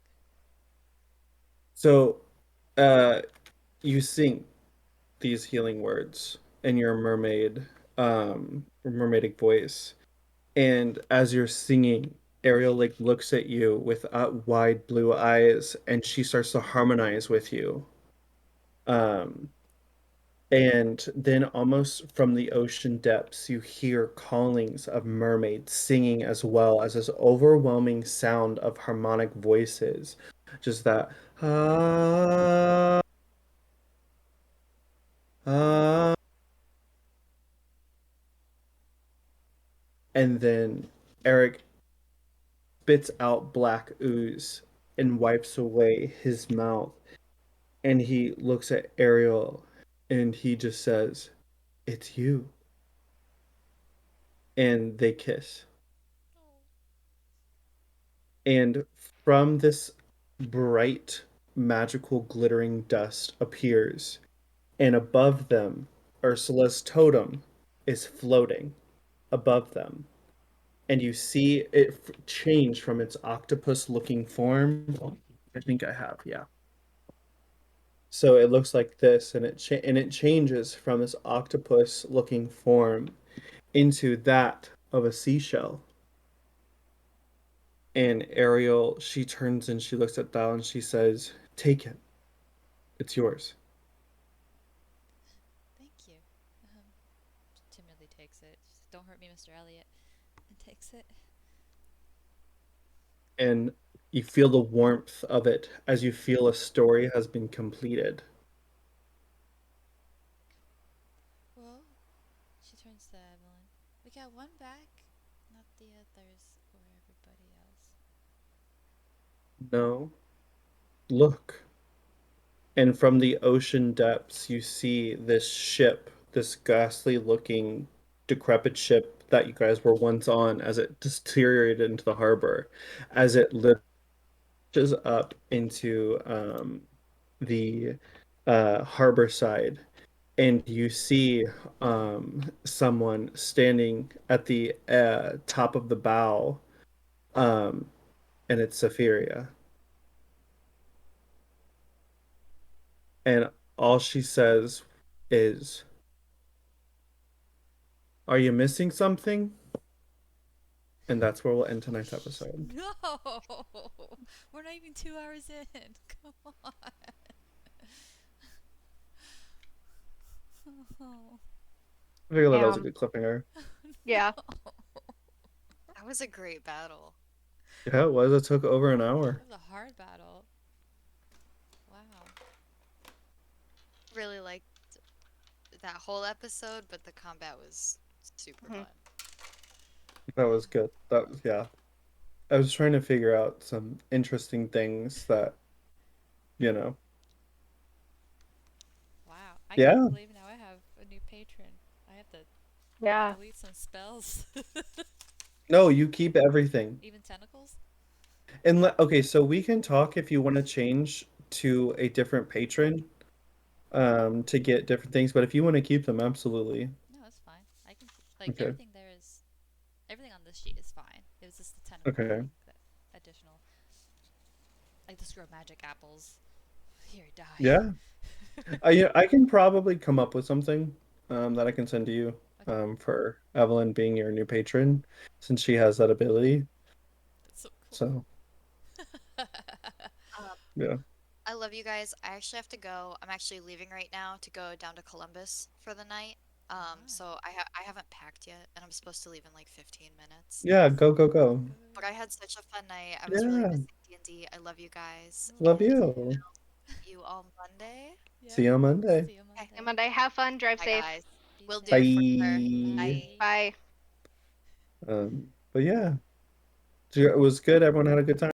So, uh, you sing these healing words in your mermaidic voice. And as you're singing, Ariel like looks at you with wide blue eyes and she starts to harmonize with you. Um, and then almost from the ocean depths, you hear callings of mermaids singing as well as this overwhelming sound of harmonic voices. Just that ah, ah, and then Eric spits out black ooze and wipes away his mouth. And he looks at Ariel and he just says, It's you. And they kiss. Oh. And from this bright, magical, glittering dust appears. And above them, Ursula's totem is floating above them. And you see it change from its octopus looking form. I think I have, yeah. So it looks like this, and it changes from this octopus looking form into that of a seashell. And Ariel, she turns and she looks at Thal and she says, Take it. It's yours. Thank you. Um, timidly takes it. Just, don't hurt me, Mr. Elliot. And takes it. And you feel the warmth of it as you feel a story has been completed. Well, she turns to Evelyn. We got one back, not the others or everybody else. No, look. And from the ocean depths, you see this ship, this ghastly looking, decrepit ship that you guys were once on as it deteriorated into the harbor, as it lifts up into the harbor side. And you see someone standing at the top of the bow, um, and it's Sapphiria. And all she says is, Are you missing something? And that's where we'll end tonight's episode. No! We're not even 2 hours in. Come on. Oh, I feel like that was a Damn. good cliffhanger. Yeah. no. That was a great battle. Yeah, it was. It took over an That hour. was a hard battle. Wow. Really liked that whole episode, but the combat was super Mhm. fun. That was good. That was, yeah. I was trying to figure out some interesting things that, you know. Wow. I can't Yeah, believe now I have a new patron. I have to Yeah. delete some spells. No, you keep everything. Even tentacles? And okay, so we can talk if you want to change to a different patron, to get different things. But if you want to keep them, absolutely. No, it's fine. I can like Okay. everything on this sheet is fine. It was just the tentacle Okay. thing that additional. Like this grow magic apples. Here, die. Yeah. I can probably come up with something that I can send to you Okay, for Evelyn being your new patron since she has that ability. that's so cool. So, Um, yeah. I love you guys. I actually have to go. I'm actually leaving right now to go down to Columbus for the night. Alright. So I haven't packed yet, and I'm supposed to leave in like 15 minutes. Yeah, go, go, Sounds go. But good. I had such a fun night. I was really Yeah. missing D&D. I love you guys, Oh, Love me and too. you. see you all Monday. See Yep. you on Monday. See you Okay, Hey, Monday. Monday, have fun, drive bye safe. guys. Be Will do safe. for sure. Bye. Bye. Bye. Bye. But yeah, it was good. Everyone had a good time.